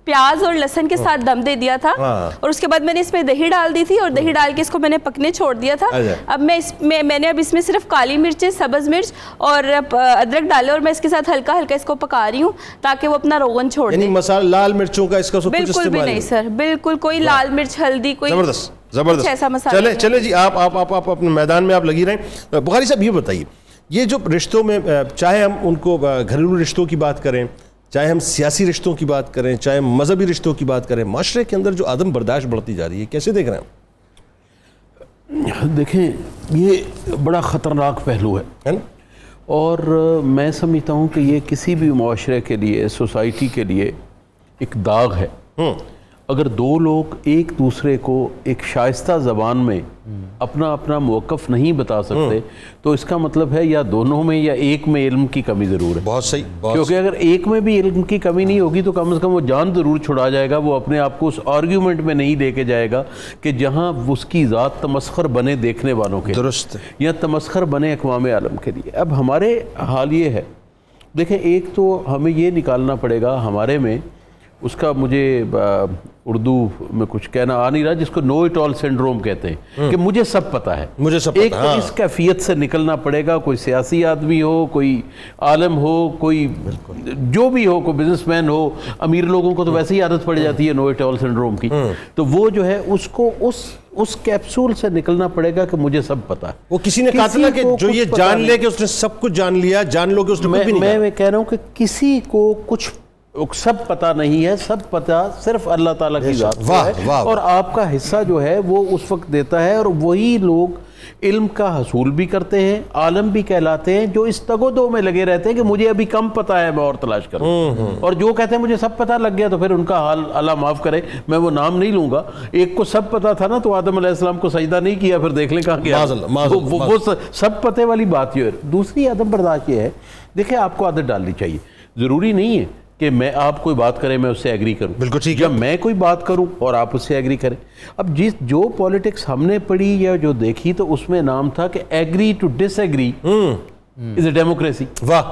پیاز اور لہسن کے ساتھ دم دے دیا تھا, اور اس کے بعد میں نے اس میں دہی ڈال دی تھی اور دہی ڈال کے اس کو میں نے پکنے چھوڑ دیا تھا. اب میں نے اب اس میں صرف کالی مرچیں, سبز مرچ اور ادرک ڈالے اور میں اس کے ساتھ ہلکا ہلکا اس کو پکا رہی ہوں تاکہ وہ اپنا روغن چھوڑ دے. یعنی مسالہ لال مرچوں کا اس کا سب کچھ استعمال بالکل بھی نہیں سر, بالکل کوئی لال مرچ ہلدی کوئی زبردست ایسا مسالہ. چلے جی, آپ اپنے میدان میں آپ لگی رہیں. بخاری صاحب یہ بتائیے, یہ جو رشتوں میں, چاہے ہم ان کو گھریلو رشتوں کی بات کریں, چاہے ہم سیاسی رشتوں کی بات کریں, چاہے مذہبی رشتوں کی بات کریں, معاشرے کے اندر جو عدم برداشت بڑھتی جا رہی ہے, کیسے دیکھ رہے ہیں؟ دیکھیں یہ بڑا خطرناک پہلو ہے اور میں سمجھتا ہوں کہ یہ کسی بھی معاشرے کے لیے, سوسائٹی کے لیے ایک داغ ہے. اگر دو لوگ ایک دوسرے کو ایک شائستہ زبان میں اپنا موقف نہیں بتا سکتے تو اس کا مطلب ہے یا دونوں میں یا ایک میں علم کی کمی ضرور ہے. بہت صحیح. کیونکہ اگر ایک میں بھی علم کی کمی نہیں ہوگی تو کم از کم وہ جان ضرور چھڑا جائے گا, وہ اپنے آپ کو اس آرگیومنٹ میں نہیں لے کے جائے گا کہ جہاں اس کی ذات تمسخر بنے دیکھنے والوں کے, درست, یا تمسخر بنے اقوام عالم کے لیے. اب ہمارے حال یہ ہے, دیکھیں ایک تو ہمیں یہ نکالنا پڑے گا ہمارے میں, اس کا مجھے اردو میں کچھ کہنا آ نہیں رہا, جس کو نو اٹ آل سنڈروم کہتے ہیں کہ مجھے سب پتہ ہے. ایک تو اس کیفیت سے نکلنا پڑے گا. کوئی سیاسی آدمی ہو, کوئی عالم ہو, کوئی جو بھی ہو, کوئی بزنس مین ہو, امیر لوگوں کو تو ویسے ہی عادت پڑ جاتی ہے نو اٹ آل سنڈروم کی, تو وہ جو ہے اس کو اس کیپسول سے نکلنا پڑے گا کہ مجھے سب پتہ ہے. وہ کسی نے کہا تھا نا کہ جو یہ جان لے کہ اس نے سب کچھ جان لیا, جان لو کہ اس نے کچھ بھی نہیں کہا. میں کہہ رہا ہوں کہ کسی کو کچھ سب پتہ نہیں ہے, سب پتہ صرف اللہ تعالیٰ کی ذات کو ہے, اور آپ کا حصہ جو ہے وہ اس وقت دیتا ہے. اور وہی لوگ علم کا حصول بھی کرتے ہیں, عالم بھی کہلاتے ہیں, جو اس تگ و دو میں لگے رہتے ہیں کہ مجھے ابھی کم پتہ ہے میں اور تلاش کروں, اور جو کہتے ہیں مجھے سب پتہ لگ گیا تو پھر ان کا حال اللہ معاف کرے, میں وہ نام نہیں لوں گا. ایک کو سب پتہ تھا نا تو آدم علیہ السلام کو سجدہ نہیں کیا, پھر دیکھ لیں کہاں کیا. وہ سب پتہ والی بات یہ ہے. دوسری عدم برداشت یہ ہے, دیکھیں آپ کو عادت ڈالنی چاہیے. ضروری نہیں ہے کہ میں آپ کوئی بات کریں میں اس سے ایگری کروں, بالکل ٹھیک ہے, یا میں کوئی بات کروں اور آپ اس سے ایگری کریں. اب جو پولیٹکس ہم نے پڑھی یا جو دیکھی تو اس میں نام تھا کہ agri to dish agri is a democracy. واہ,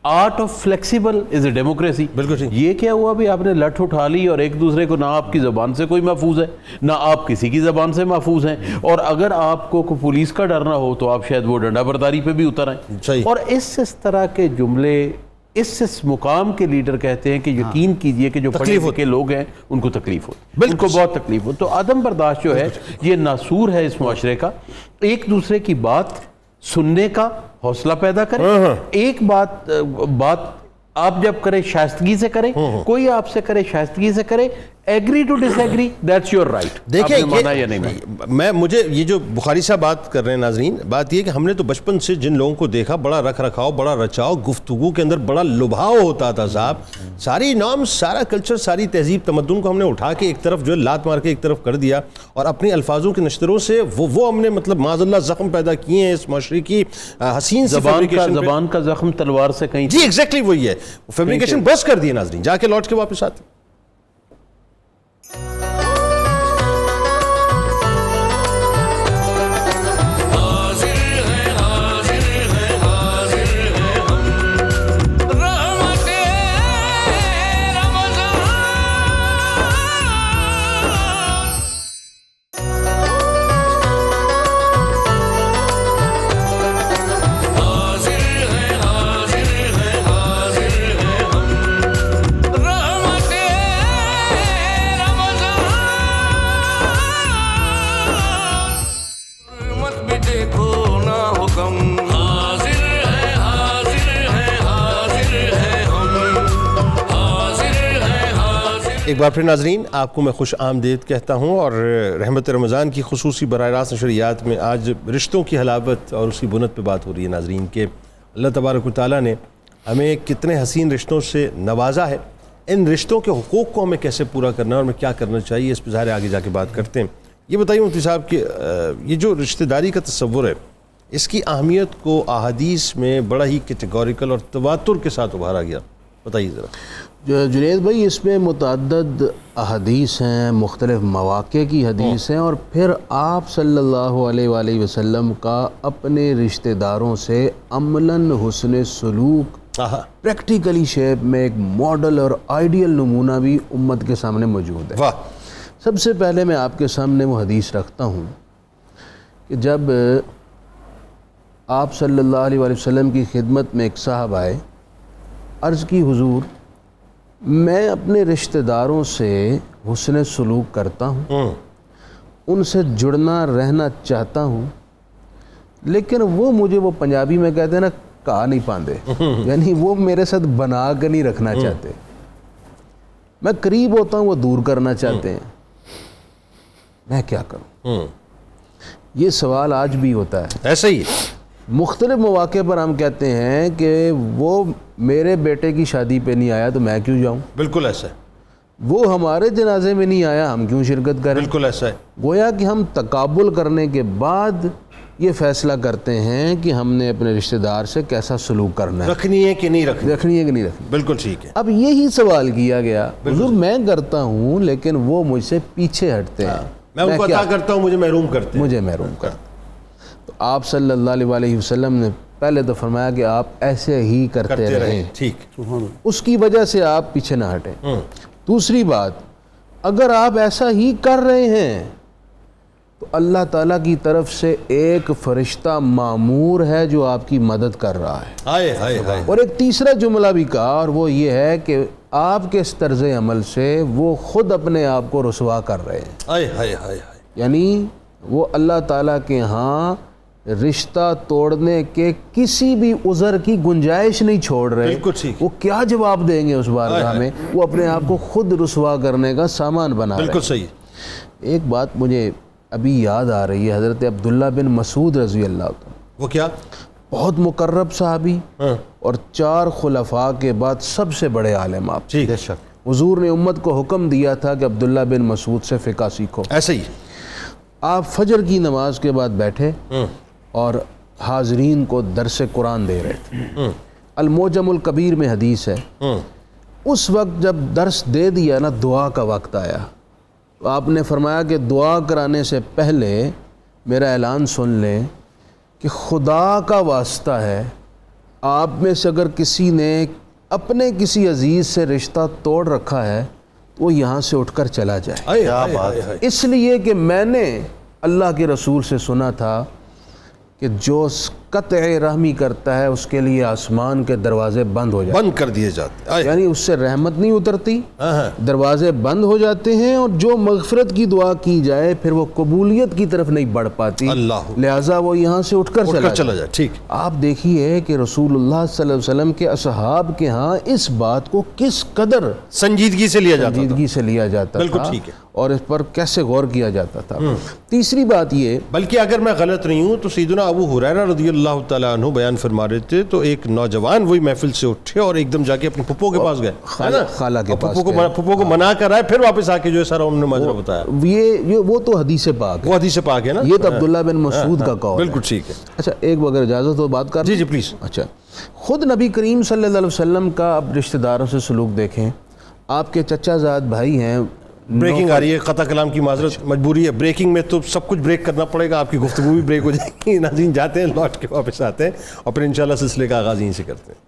art of flexible is a democracy. بالکل ٹھیک. یہ کیا ہوا بھی, آپ نے لٹ اٹھا لی اور ایک دوسرے کو, نہ آپ کی زبان سے کوئی محفوظ ہے, نہ آپ کسی کی زبان سے محفوظ ہیں, اور اگر آپ کو پولیس کا ڈر نہ ہو تو آپ شاید وہ ڈنڈا برداری پہ بھی اتر آئیں. اور اس طرح کے جملے اس مقام کے لیڈر کہتے ہیں کہ یقین کیجئے کہ جو پڑھے لکھے لوگ ہیں ان کو تکلیف ہو, ان کو بہت تکلیف ہو. تو عدم برداشت جو ہے یہ ناسور ہے اس معاشرے کا. ایک دوسرے کی بات سننے کا حوصلہ پیدا کریں. ایک بات آپ جب کریں شائستگی سے کریں, کوئی آپ سے کرے شائستگی سے کرے. Agree to disagree, that's your right. دیکھیں مجھے یہ جو بخاری صاحب بات کر رہے ہیں ناظرین, بات یہ کہ ہم نے تو بچپن سے جن لوگوں کو دیکھا, بڑا رکھ رکھاؤ, بڑا رچاؤ, گفتگو کے اندر بڑا لبھاؤ ہوتا تھا صاحب. ساری نام, سارا کلچر, ساری تہذیب تمدن کو ہم نے اٹھا کے ایک طرف جو ہے لات مار کے ایک طرف کر دیا, اور اپنے الفاظوں کے نشتروں سے وہ ہم نے مطلب معاذ اللہ زخم پیدا کیے ہیں اس معاشرے کی حسین زبان کا زخم تلوار سے کہیں. جی ایگزیکٹلی وہی ہے, فیبریکیشن بس کر دیے ناظرین. جا کے لوٹ کے واپس آتے. ایک بار پھر ناظرین آپ کو میں خوش آمدید کہتا ہوں، اور رحمت رمضان کی خصوصی براہ راست نشریات میں آج رشتوں کی حلاوت اور اس کی بنت پہ بات ہو رہی ہے ناظرین، کہ اللہ تبارک و تعالیٰ نے ہمیں کتنے حسین رشتوں سے نوازا ہے، ان رشتوں کے حقوق کو ہمیں کیسے پورا کرنا ہے اور ہمیں کیا کرنا چاہیے، اس پہ ظاہر آگے جا کے بات کرتے ہیں۔ یہ بتائیے مفتی صاحب کہ یہ جو رشتہ داری کا تصور ہے، اس کی اہمیت کو احادیث میں بڑا ہی کیٹیگوریکل اور تواتر کے ساتھ ابھارا گیا، بتائیے ذرا۔ جنید بھائی، اس میں متعدد احادیث ہیں، مختلف مواقع کی حدیث ہیں، اور پھر آپ صلی اللہ علیہ وآلہ وسلم کا اپنے رشتہ داروں سے عملاً حسن سلوک پریکٹیکلی شیپ میں ایک ماڈل اور آئیڈیل نمونہ بھی امت کے سامنے موجود ہے۔ واہ۔ سب سے پہلے میں آپ کے سامنے وہ حدیث رکھتا ہوں کہ جب آپ صلی اللہ علیہ وآلہ وسلم کی خدمت میں ایک صاحب آئے، عرض کی حضور میں اپنے رشتہ داروں سے حسن سلوک کرتا ہوں، ان سے جڑنا رہنا چاہتا ہوں، لیکن وہ مجھے وہ پنجابی میں کہتے ہیں نا کہا نہیں پاندے، یعنی وہ میرے ساتھ بنا کے نہیں رکھنا چاہتے، میں قریب ہوتا ہوں وہ دور کرنا چاہتے ہیں، میں کیا کروں؟ یہ سوال آج بھی ہوتا ہے، ایسا ہی مختلف مواقع پر ہم کہتے ہیں کہ وہ میرے بیٹے کی شادی پہ نہیں آیا تو میں کیوں جاؤں، بالکل ایسا ہے، وہ ہمارے جنازے میں نہیں آیا ہم کیوں شرکت کریں، بالکل ایسا ہے، گویا کہ ہم تقابل کرنے کے بعد یہ فیصلہ کرتے ہیں کہ ہم نے اپنے رشتہ دار سے کیسا سلوک کرنا ہے، رکھنی ہے کہ نہیں رکھنی، رکھنی ہے کہ نہیں رکھنی۔ بالکل ٹھیک ہے۔ اب یہی سوال کیا گیا، حضور میں کرتا ہوں لیکن وہ مجھ سے پیچھے ہٹتے ہیں، میں ان کو عطا کرتا ہوں، مجھے محروم کرتے ہیں، مجھے محروم کرتے ہیں۔ تو آپ صلی اللہ علیہ وآلہ وسلم نے پہلے تو فرمایا کہ آپ ایسے ہی کرتے رہیں، ٹھیک، اس کی وجہ سے آپ پیچھے نہ ہٹیں۔ دوسری بات، اگر آپ ایسا ہی کر رہے ہیں تو اللہ تعالیٰ کی طرف سے ایک فرشتہ مامور ہے جو آپ کی مدد کر رہا ہے۔ ہائے ہائے ہائے۔ اور ایک تیسرا جملہ بھی کہا، اور وہ یہ ہے کہ آپ کے اس طرز عمل سے وہ خود اپنے آپ کو رسوا کر رہے ہیں، ہائے ہائے ہائے۔ یعنی وہ اللہ تعالیٰ کے ہاں رشتہ توڑنے کے کسی بھی عذر کی گنجائش نہیں چھوڑ رہے، بالکل ٹھیک۔ وہ کیا جواب دیں گے اس بارگاہ میں، وہ اپنے آپ کو خود رسوا کرنے کا سامان بنا رہے ہیں۔ بالکل صحیح۔ ایک بات مجھے ابھی یاد آ رہی ہے، حضرت عبداللہ بن مسعود رضی اللہ عنہ، وہ کیا؟ بہت مقرب صحابی اور 4 خلفاء کے بعد سب سے بڑے عالم آپ، ٹھیک، حضور نے امت کو حکم دیا تھا کہ عبداللہ بن مسعود سے فقہ سیکھو۔ ایسا ہی۔ آپ فجر کی نماز کے بعد بیٹھے اور حاضرین کو درس قرآن دے رہے تھے، المعجم الکبیر میں حدیث ہے، اس وقت جب درس دے دیا نا دعا کا وقت آیا، تو آپ نے فرمایا کہ دعا کرانے سے پہلے میرا اعلان سن لیں کہ خدا کا واسطہ ہے، آپ میں سے اگر کسی نے اپنے کسی عزیز سے رشتہ توڑ رکھا ہے تو وہ یہاں سے اٹھ کر چلا جائے، کیا بات ہے۔ اس لیے کہ میں نے اللہ کے رسول سے سنا تھا کہ جو قطع رحمی کرتا ہے اس کے لیے آسمان کے دروازے بند ہو جاتے ہیں، بند کر دیے جاتے ہیں، یعنی اس سے رحمت نہیں اترتی، دروازے بند ہو جاتے ہیں، اور جو مغفرت کی دعا کی جائے پھر وہ قبولیت کی طرف نہیں بڑھ پاتی، لہٰذا وہ یہاں سے اٹھ کر چلا جائے۔ ٹھیک۔ آپ دیکھیے کہ رسول اللہ صلی اللہ علیہ وسلم کے اصحاب کے ہاں اس بات کو کس قدر سنجیدگی سے لیا جاتا تھا، اور اس پر کیسے غور کیا جاتا تھا۔ تیسری بات یہ، بلکہ اگر میں غلط نہیں ہوں تو سیدنا ابو ہریرہ رضی اللہ تعالیٰ عنہ بیان فرما رہے تھے، تو ایک نوجوان وہی محفل سے اٹھے اور ایک دم جا کے اپنے پھپھو کے پاس گئے، خالہ کے پاس، پھپھو کو منا کر آئے، پھر واپس آ کے جو ہے سارا انہوں نے ماجرا بتایا۔ یہ وہ تو حدیث پاک ہے، وہ حدیث پاک ہے نا، یہ تو عبداللہ بن مسعود کا قول ہے۔ بالکل ٹھیک ہے۔ اچھا ایک اگر اجازت ہو بات کر، جی پلیز۔ اچھا، خود نبی کریم صلی اللہ علیہ وسلم کا اب رشتہ داروں سے سلوک دیکھیں، آپ کے چچا زاد بھائی ہیں، بریکنگ آ رہی ہے، قطع کلام کی معذرت، مجبوری ہے، بریکنگ میں تو سب کچھ بریک کرنا پڑے گا، آپ کی گفتگو بھی بریک ہو جائے گی۔ ناظرین جاتے ہیں، لوٹ کے واپس آتے ہیں اور پھر انشاءاللہ سلسلے کا آغاز یہیں سے کرتے ہیں۔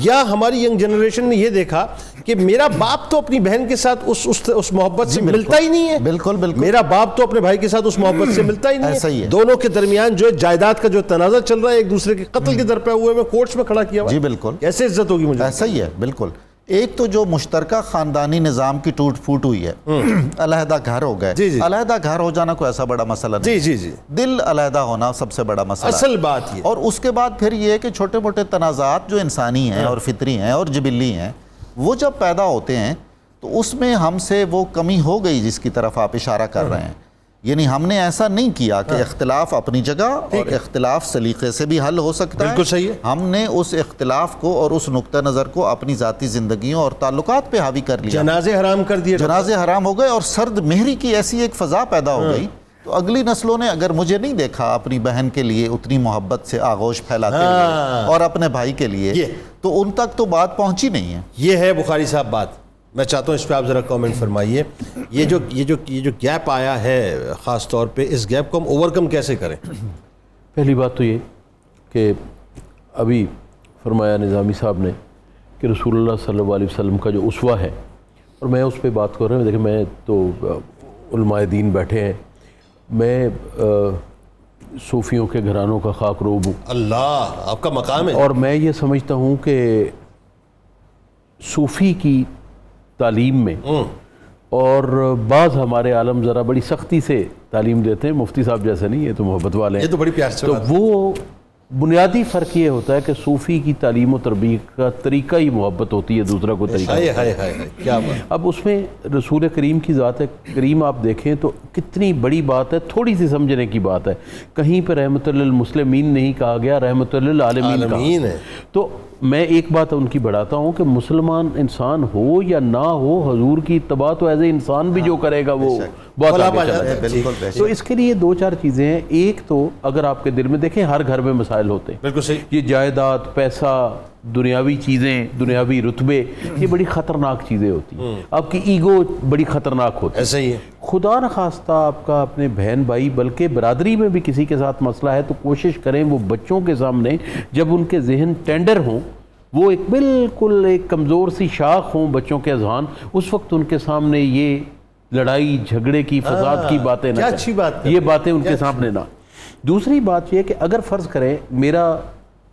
یا ہماری ینگ جنریشن نے یہ دیکھا کہ میرا باپ تو اپنی بہن کے ساتھ اس محبت سے ملتا ہی نہیں ہے. بالکل بالکل. میرا باپ تو اپنے بھائی کے ساتھ اس محبت سے ملتا ہی نہیں ایسا ہی ہے. دونوں کے درمیان جو جائیداد کا جو تنازع چل رہا ہے, ایک دوسرے کے قتل کے در پہ ہوئے میں کورٹس میں کھڑا کیا ہوا. جی بالکل. کیسے عزت ہوگی مجھے؟ ایسا ہی ہے بالکل. ایک تو جو مشترکہ خاندانی نظام کی ٹوٹ پھوٹ ہوئی ہے, علیحدہ گھر ہو گئے. علیحدہ گھر ہو جانا کوئی ایسا بڑا مسئلہ نہیں. جی دل علیحدہ ہونا سب سے بڑا مسئلہ اصل بات یہ. اور اس کے بعد پھر یہ ہے کہ چھوٹے موٹے تنازعات جو انسانی ہیں اور فطری ہیں اور جبلی ہیں, وہ جب پیدا ہوتے ہیں تو اس میں ہم سے وہ کمی ہو گئی جس کی طرف آپ اشارہ کر رہے ہیں. یعنی ہم نے ایسا نہیں کیا کہ اختلاف اپنی جگہ اور اختلاف سلیقے سے بھی حل ہو سکتا ہے. بالکل صحیح ہے. ہم نے اس اختلاف کو اور اس نقطہ نظر کو اپنی ذاتی زندگیوں اور تعلقات پہ حاوی کر لیا. جنازے حرام کر دیے. جنازے حرام ہو گئے اور سرد مہری کی ایسی ایک فضا پیدا ہو گئی. تو اگلی نسلوں نے اگر مجھے نہیں دیکھا اپنی بہن کے لیے اتنی محبت سے آغوش پھیلاتے ہوئے اور اپنے بھائی کے لیے, تو ان تک تو بات پہنچی نہیں ہے. یہ ہے بخاری صاحب بات. میں چاہتا ہوں اس پہ آپ ذرا کامنٹ فرمائیے. یہ جو گیپ آیا ہے خاص طور پہ, اس گیپ کو ہم اوورکم کیسے کریں؟ پہلی بات تو یہ کہ ابھی فرمایا نظامی صاحب نے کہ رسول اللہ صلی اللہ علیہ وسلم کا جو اسوہ ہے, اور میں اس پہ بات کر رہا ہوں. دیکھیں میں تو علماء دین بیٹھے ہیں, میں صوفیوں کے گھرانوں کا خاک روب ہوں. اللہ, آپ کا مقام ہے. اور میں یہ سمجھتا ہوں کہ صوفی کی تعلیم میں, اور بعض ہمارے عالم ذرا بڑی سختی سے تعلیم دیتے ہیں, مفتی صاحب جیسے نہیں, یہ تو محبت والے ہیں, یہ تو بڑی پیار سے. تو وہ بنیادی فرق یہ ہوتا ہے کہ صوفی کی تعلیم و تربیت کا طریقہ ہی محبت ہوتی ہے, دوسرا کوئی طریقہ کیا بات. اب اس میں رسول کریم کی ذات کریم آپ دیکھیں تو کتنی بڑی بات ہے, تھوڑی سی سمجھنے کی بات ہے. کہیں پہ رحمت للمسلمین نہیں کہا گیا, رحمت للعالمین کہا. تو میں ایک بات ان کی بڑھاتا ہوں کہ مسلمان انسان ہو یا نہ ہو, حضور کی اتباع تو ایز اے انسان بھی جو کرے گا وہ بہت آگے چلا جائے گا. تو اس کے لیے دو چار چیزیں ہیں. ایک تو اگر آپ کے دل میں دیکھیں, ہر گھر میں مسائل ہوتے ہیں. بالکل صحیح. یہ جائیداد, پیسہ, دنیاوی چیزیں, دنیاوی رتبے, یہ بڑی خطرناک چیزیں ہوتی ہیں. آپ کی ایگو بڑی خطرناک ہوتی ہے. ایسا ہی ہے. خدا نخواستہ آپ کا اپنے بہن بھائی بلکہ برادری میں بھی کسی کے ساتھ مسئلہ ہے تو کوشش کریں وہ بچوں کے سامنے جب ان کے ذہن ٹینڈر ہوں, وہ ایک بالکل ایک کمزور سی شاخ ہوں بچوں کے اذہان, اس وقت ان کے سامنے یہ لڑائی جھگڑے کی, فساد کی باتیں نہ کریں. اچھی بات, یہ باتیں ان کے سامنے نہ. دوسری بات یہ کہ اگر فرض کریں میرا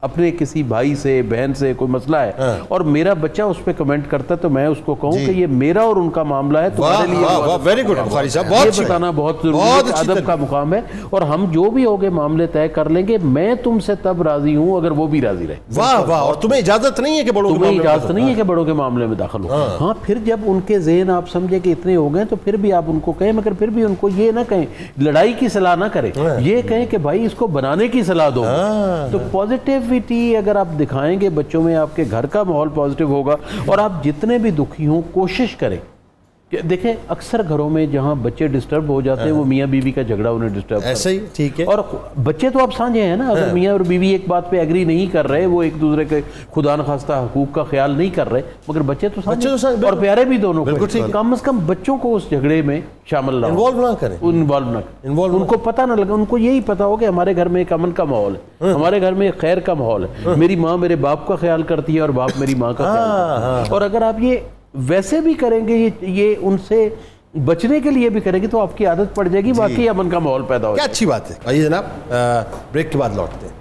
اپنے کسی بھائی سے, بہن سے کوئی مسئلہ ہے اور میرا بچہ اس پہ کمنٹ کرتا ہے, تو میں اس کو کہوں کہ یہ میرا اور ان کا معاملہ ہے, تمہارے لیے ویری گڈ بخاری صاحب, یہ بتانا بہت ضروری ہے. ادب کا مقام ہے, اور ہم جو بھی ہوگے معاملے طے کر لیں گے. میں تم سے تب راضی ہوں اگر وہ بھی راضی رہے. واہ واہ. اور تمہیں اجازت نہیں ہے کہ بڑوں کے بڑوں کے معاملے میں داخل ہو. ہاں, پھر جب ان کے ذہن آپ سمجھے کہ اتنے ہو گئے تو پھر بھی آپ ان کو کہیں, مگر پھر بھی ان کو یہ نہ کہیں, لڑائی کی صلاح نہ کریں, یہ کہیں کہ بھائی اس کو بنانے کی صلاح دو. تو پازیٹیوٹی اگر آپ دکھائیں گے بچوں میں, آپ کے گھر کا ماحول پازیٹیو ہوگا. اور آپ جتنے بھی دکھی ہوں کوشش کریں کہ دیکھیں اکثر گھروں میں جہاں بچے ڈسٹرب ہو جاتے ہیں وہ میاں بیوی کا جھگڑا انہیں ڈسٹرب کرتا ہے. ایسا ہی ٹھیک ہے. اور بچے تو آپ سانجھے ہیں نا, اگر میاں اور بیوی ایک بات پہ ایگری نہیں کر رہے, وہ ایک دوسرے کے خدا نخواستہ حقوق کا خیال نہیں کر رہے, مگر بچے تو سانجھے اور پیارے بھی دونوں کو. کم از کم بچوں کو اس جھگڑے میں شامل نہ کریں, ان کو پتہ نہ لگا. ان کو یہی پتا ہو کہ ہمارے گھر میں ایک امن کا ماحول ہے, ہمارے گھر میں ایک خیر کا ماحول ہے, میری ماں میرے باپ کا خیال کرتی ہے اور باپ میری ماں کا خیال کرتا ہے. اور اگر آپ یہ ویسے بھی کریں گے, یہ ان سے بچنے کے لیے بھی کریں گے, تو آپ کی عادت پڑ جائے گی, باقی امن کا ماحول پیدا ہو جائے گا. کیا اچھی بات ہے. آئیے جناب, بریک کے بعد لوٹتے ہیں.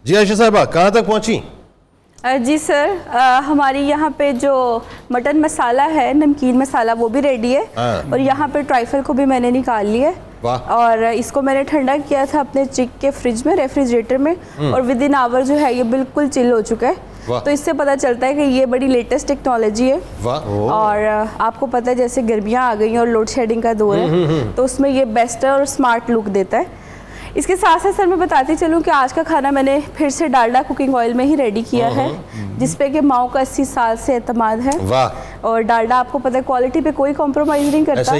جی عائشہ صاحبہ, کہاں تک پہنچی؟ جی سر, ہماری یہاں پہ جو مٹن مسالہ ہے, نمکین مسالہ, وہ بھی ریڈی ہے. اور یہاں پہ ٹرائفل کو بھی میں نے نکال لیا ہے, اور اس کو میں نے ٹھنڈا کیا تھا اپنے چک کے فریج میں, ریفریجریٹر میں, اور ود ان آور جو ہے یہ بالکل چل ہو چکا ہے. تو اس سے پتہ چلتا ہے کہ یہ بڑی لیٹسٹ ٹیکنالوجی ہے. اور آپ کو پتہ ہے جیسے گرمیاں آ گئی ہیں اور لوڈ شیڈنگ کا دور ہے, تو اس میں یہ بیسٹ اور اسمارٹ لک دیتا ہے. اس کے ساتھ ساتھ سر میں بتاتی چلوں کہ آج کا کھانا میں نے پھر سے ڈالڈا کوکنگ آئل میں ہی ریڈی کیا ہے, جس پہ کہ ماؤں کا 80 سال سے اعتماد ہے. اور ڈالڈا آپ کو پتہ ہے کوالٹی پہ کوئی کمپرومائز نہیں کرتا.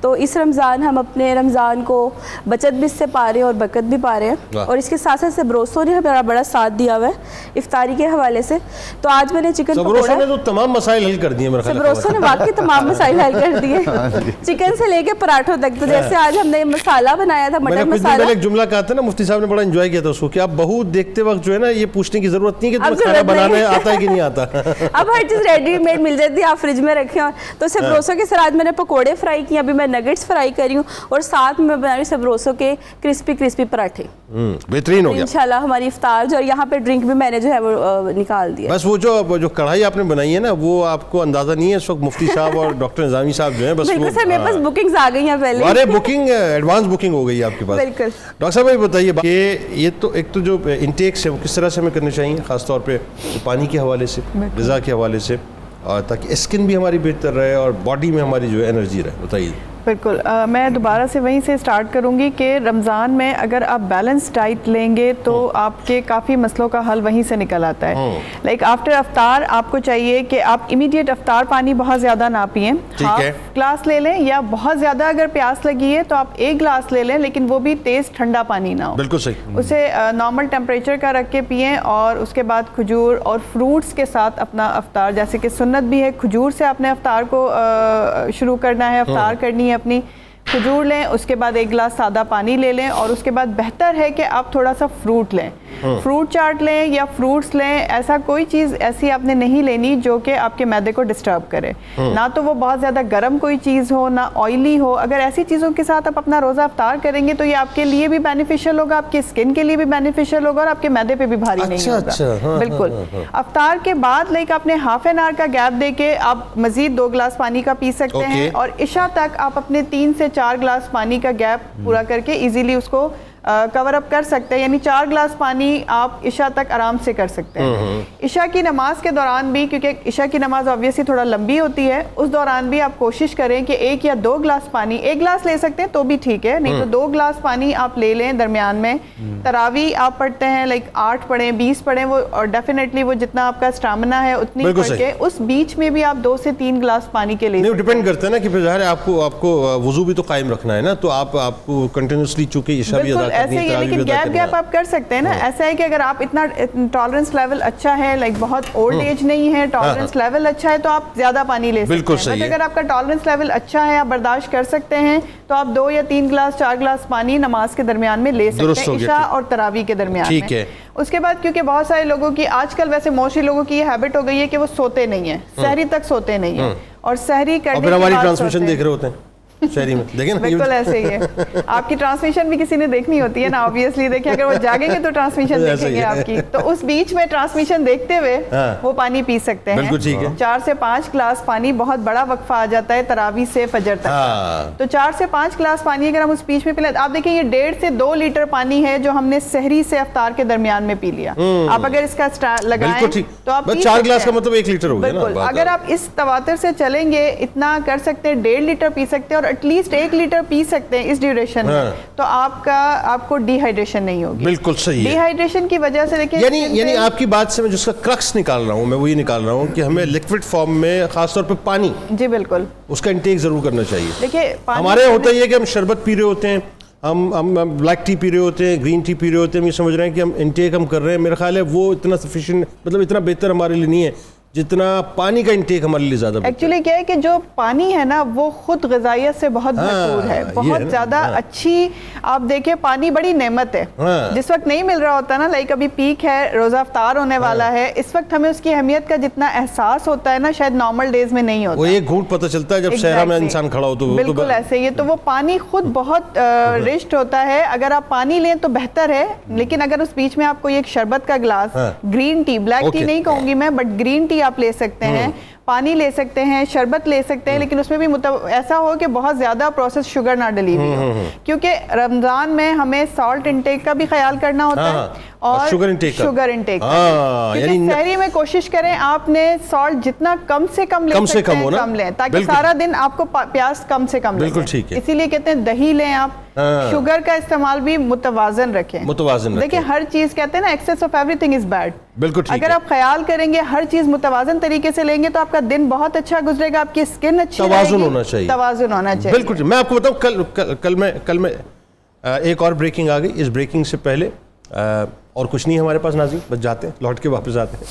تو اس رمضان ہم اپنے رمضان کو بچت بھی اس سے پا رہے ہیں اور برکت بھی پا رہے ہیں. اور اس کے ساتھ ساتھ سبروسو نے ہمارا بڑا ساتھ دیا ہوا ہے افطاری کے حوالے سے. تو آج میں نے چکن سبروسو نے تو تمام مسائل حل کر دیے. سبروسو نے واقعی تمام مسائل حل کر دیے, چکن سے لے کے پراٹھوں تک. تو جیسے آج ہم نے مسالہ بنایا تھا مٹن مسالہ, ایک جملہ کہا تھا نا مفتی صاحب نے, بڑا انجوائے کیا تھا اس کو کہ آپ بہو دیکھتے وقت جو ہے نا یہ پوچھنے کی ضرورت نہیں کہ تمہیں کھانا بنانا آتا ہے کہ نہیں آتا. اب ہر چیز ریڈی میڈ مل جاتی ہے, آپ فریج میں رکھیں. تو سبروسو کے ساتھ میں نے پکوڑے فرائی کیے, ابھی میں نگٹس فرائی کری ہوں, اور ساتھ میں بنا رہی ہوں سبروسو کے کرسپی پراٹھے. بہترین ہو گیا انشاءاللہ ہماری افطار جو, اور یہاں پہ ڈرنک بھی میں نے جو ہے وہ نکال دیا. بس وہ جو کڑھائی آپ نے بنائی ہے نا, وہ آپ کو اندازہ نہیں ہے اس وقت مفتی صاحب اور ڈاکٹر نظامی صاحب جو ہیں بس بالکل سر, میرے پاس بکنگز آ گئی ہیں پہلے. ارے بکنگ ایڈوانس بکنگ ہو گئی ہے آپ کے پاس. بالکل. ڈاکٹر صاحب یہ بتائیے کہ یہ تو ایک تو جو انٹیکس ہے وہ کس طرح سے ہمیں کرنے چاہیے, خاص طور پہ پانی کے حوالے سے, غذا کے حوالے سے, تاکہ اسکن بھی ہماری بہتر رہے اور باڈی میں ہماری جو ہے انرجی رہے. بتائیے. بالکل, میں دوبارہ سے وہیں سے سٹارٹ کروں گی کہ رمضان میں اگر آپ بیلنس ڈائٹ لیں گے تو آپ کے کافی مسئلوں کا حل وہیں سے نکل آتا ہے. لائک آفٹر افطار آپ کو چاہیے کہ آپ امیڈیٹ افطار پانی بہت زیادہ نہ پئیں, ہاف گلاس لے لیں, یا بہت زیادہ اگر پیاس لگی ہے تو آپ 1 گلاس لے لیں, لیکن وہ بھی تیز ٹھنڈا پانی نہ ہو. بالکل صحیح. اسے نارمل ٹیمپریچر کا رکھ کے پئیں, اور اس کے بعد کھجور اور فروٹس کے ساتھ اپنا افطار, جیسے کہ سنت بھی ہے کھجور سے اپنے افطار کو شروع کرنا ہے, افطار کرنی ہے اپنی. کھجور لیں, اس کے بعد 1 گلاس سادہ پانی لے لیں, اور اس کے بعد بہتر ہے کہ آپ تھوڑا سا فروٹ لیں, فروٹ چاٹ لیں یا فروٹس لیں. ایسا کوئی چیز ایسی آپ نے نہیں لینی جو کہ آپ کے معدے کو ڈسٹرب کرے, نہ تو وہ بہت زیادہ گرم کوئی چیز ہو, نہ آئلی ہو. اگر ایسی چیزوں کے ساتھ آپ اپنا روزہ افطار کریں گے تو یہ آپ کے لیے بھی بینیفیشیل ہوگا, آپ کی اسکن کے لیے بھی بینیفیشیل ہوگا, اور آپ کے معدے پہ بھی بھاری نہیں ہوگا. بالکل. افطار کے بعد لائک آپ نے ہاف این آور کا گیپ دے کے آپ مزید 2 گلاس پانی کا پی سکتے ہیں, اور عشاء تک آپ اپنے 3 سے 4 گلاس پانی کا گیپ پورا کر کے ایزیلی اس کو کور اپ کر سکتے ہیں. یعنی 4 گلاس پانی آپ عشاء تک آرام سے کر سکتے ہیں. عشاء کی نماز کے دوران بھی, کیونکہ عشاء کی نماز آبویسلی تھوڑا لمبی ہوتی ہے, اس دوران بھی آپ کوشش کریں کہ 1 یا 2 گلاس پانی, 1 گلاس لے سکتے ہیں تو بھی ٹھیک ہے, نہیں تو 2 گلاس پانی آپ لے لیں درمیان میں. تراویح آپ پڑھتے ہیں, لائک 8 پڑھیں 20 پڑھیں, وہ اور ڈیفینیٹلی وہ جتنا آپ کا اسٹیمنا ہے اتنی پڑھ کے, اس بیچ میں بھی آپ 2 سے 3 گلاس پانی کے لے. نہیں, ڈیپینڈ کرتا ہے نا کہ پھر ظاہر ہے آپ کو وضو بھی تو قائم رکھنا ہے نا, تو آپ کو کنٹینیوسلی چونکہ عشاء بھی ادا کرنی ہے, تراویح بھی ادا کرنی ہے. گیپ آپ کر سکتے ہیں نا. ایسا ہے کہ اگر آپ اتنا ٹالرنس لیول اچھا ہے, لائک بہت اولڈ ایج نہیں ہے, ٹالرنس لیول اچھا ہے, تو آپ زیادہ پانی لے سکتے ہیں. بٹ اگر آپ کا ٹالرنس لیول اچھا ہے, آپ برداشت کر سکتے ہیں, تو آپ 2 یا 3 گلاس 4 گلاس پانی نماز کے درمیان میں لے سکتے ہیں, عشاء اور تراویح کے درمیان میں. اس کے بعد کیونکہ بہت سارے لوگوں کی آج کل ویسے موسٹلی لوگوں کی یہ ہیبٹ ہو گئی ہے کہ وہ سوتے نہیں ہیں, سحری تک سوتے نہیں ہیں, اور سحری کرنے کے بعد ہماری ٹرانسمیشن دیکھ رہے ہوتے ہیں شہری میں, دیکھیں نا. بالکل ایسے ہی ہے. آپ کی ٹرانسمیشن بھی کسی نے دیکھنی ہوتی ہے نا, آبویسلی دیکھیں, اگر وہ جاگیں گے تو ٹرانسمیشن دیکھیں گے آپ کی, تو اس بیچ میں ٹرانسمیشن دیکھتے ہوئے وہ پانی پی سکتے ہیں. 4 سے 5 گلاس پانی, بہت بڑا وقفہ آ جاتا ہے تراویح سے فجر تک, تو 4 سے 5 گلاس پانی اگر ہم اس بیچ میں پی لیں, آپ دیکھیں یہ 1.5 سے 2 لیٹر پانی ہے جو ہم نے سحری سے افطار کے درمیان میں پی لیا. آپ اگر اس کا لگائیں تو آپ 4 گلاس کا مطلب 1 لیٹر ہو گیا. بالکل, اگر آپ اس تواتر سے چلیں گے اتنا کر سکتے ہیں, 1.5 لیٹر پی سکتے ہیں, اور ایٹ لیسٹ 1 لیٹر پی سکتے ہیں اس ڈیوریشن میں, تو آپ کو ڈی ہائیڈریشن نہیں ہوگی. بالکل صحیح ہے. ڈی ہائیڈریشن کی وجہ سے دیکھیں, یعنی آپ کی بات سے میں جس کا کرکس نکال رہا ہوں, میں وہی نکال رہا ہوں کہ ہمیں لیکوڈ فارم میں خاص طور پہ پانی, جی بالکل, اس کا انٹیک ضرور کرنا چاہیے. دیکھیے ہمارے ہوتا ہی ہے کہ ہم شربت پی رہے ہوتے ہیں, ہم بلیک ٹی پی رہے ہوتے ہیں, گرین ٹی پی رہے ہوتے ہیں, ہم یہ سمجھ رہے ہیں کہ ہم انٹیک ہم کر رہے ہیں. میرا خیال ہے وہ اتنا سفیشینٹ, مطلب اتنا بہتر ہمارے لیے نہیں ہے جتنا پانی کا انٹیک ہمارے لیے زیادہ. ایکچولی کیا ہے کہ جو پانی ہے نا وہ خود غذائیت سے بہت بھرپور ہے, بہت زیادہ اچھی. آپ دیکھیں پانی بڑی نعمت ہے, جس وقت نہیں مل رہا ہوتا نا, لائک ابھی پیک ہے, روزہ افطار ہونے والا ہے, اس وقت ہمیں اس کی اہمیت کا جتنا احساس ہوتا ہے نا شاید نارمل ڈیز میں نہیں ہوتا. وہ ایک گھونٹ پتہ چلتا ہے جب صحرا میں انسان کھڑا ہو, تو بالکل ایسے ہی ہے. تو وہ پانی خود بہت رچ ہوتا ہے. اگر آپ پانی لیں تو بہتر ہے, لیکن اگر اس بیچ میں آپ کو ایک شربت کا glass, green tea, black tea نہیں کہوں گی میں, بٹ گرین ٹی آپ لے سکتے ہیں, پانی لے سکتے ہیں, شربت لے سکتے ہیں, لیکن اس میں بھی ایسا ہو کہ بہت زیادہ پروسیس شوگر نہ ڈلی ہوئی ہو, کیونکہ رمضان میں ہمیں سالٹ انٹیک کا بھی خیال کرنا ہوتا ہے اور شوگر انٹیک کیونکہ سحری میں کوشش کریں آپ نے سالٹ جتنا کم سے کم لے سکتے ہیں کم لیں, تاکہ سارا دن آپ کو پیاس کم سے کم لگے. اسی لیے کہتے ہیں دہی لیں آپ, شوگر کا استعمال بھی متوازن رکھیں. دیکھیں ہر چیز کہتے ہیں نا access of every thing is bad. اگر آپ خیال کریں گے ہر چیز متوازن طریقے سے لیں گے تو آپ کا دن بہت اچھا گزرے گا, آپ کی اسکن اچھی رہے گی. توازن ہونا چاہیے. بالکل. میں آپ کو بتاؤں کل میں ایک اور بریکنگ آ گئی. اس بریکنگ سے پہلے اور کچھ نہیں ہمارے پاس ناظرین, بس جاتے ہیں, لوٹ کے واپس آتے ہیں.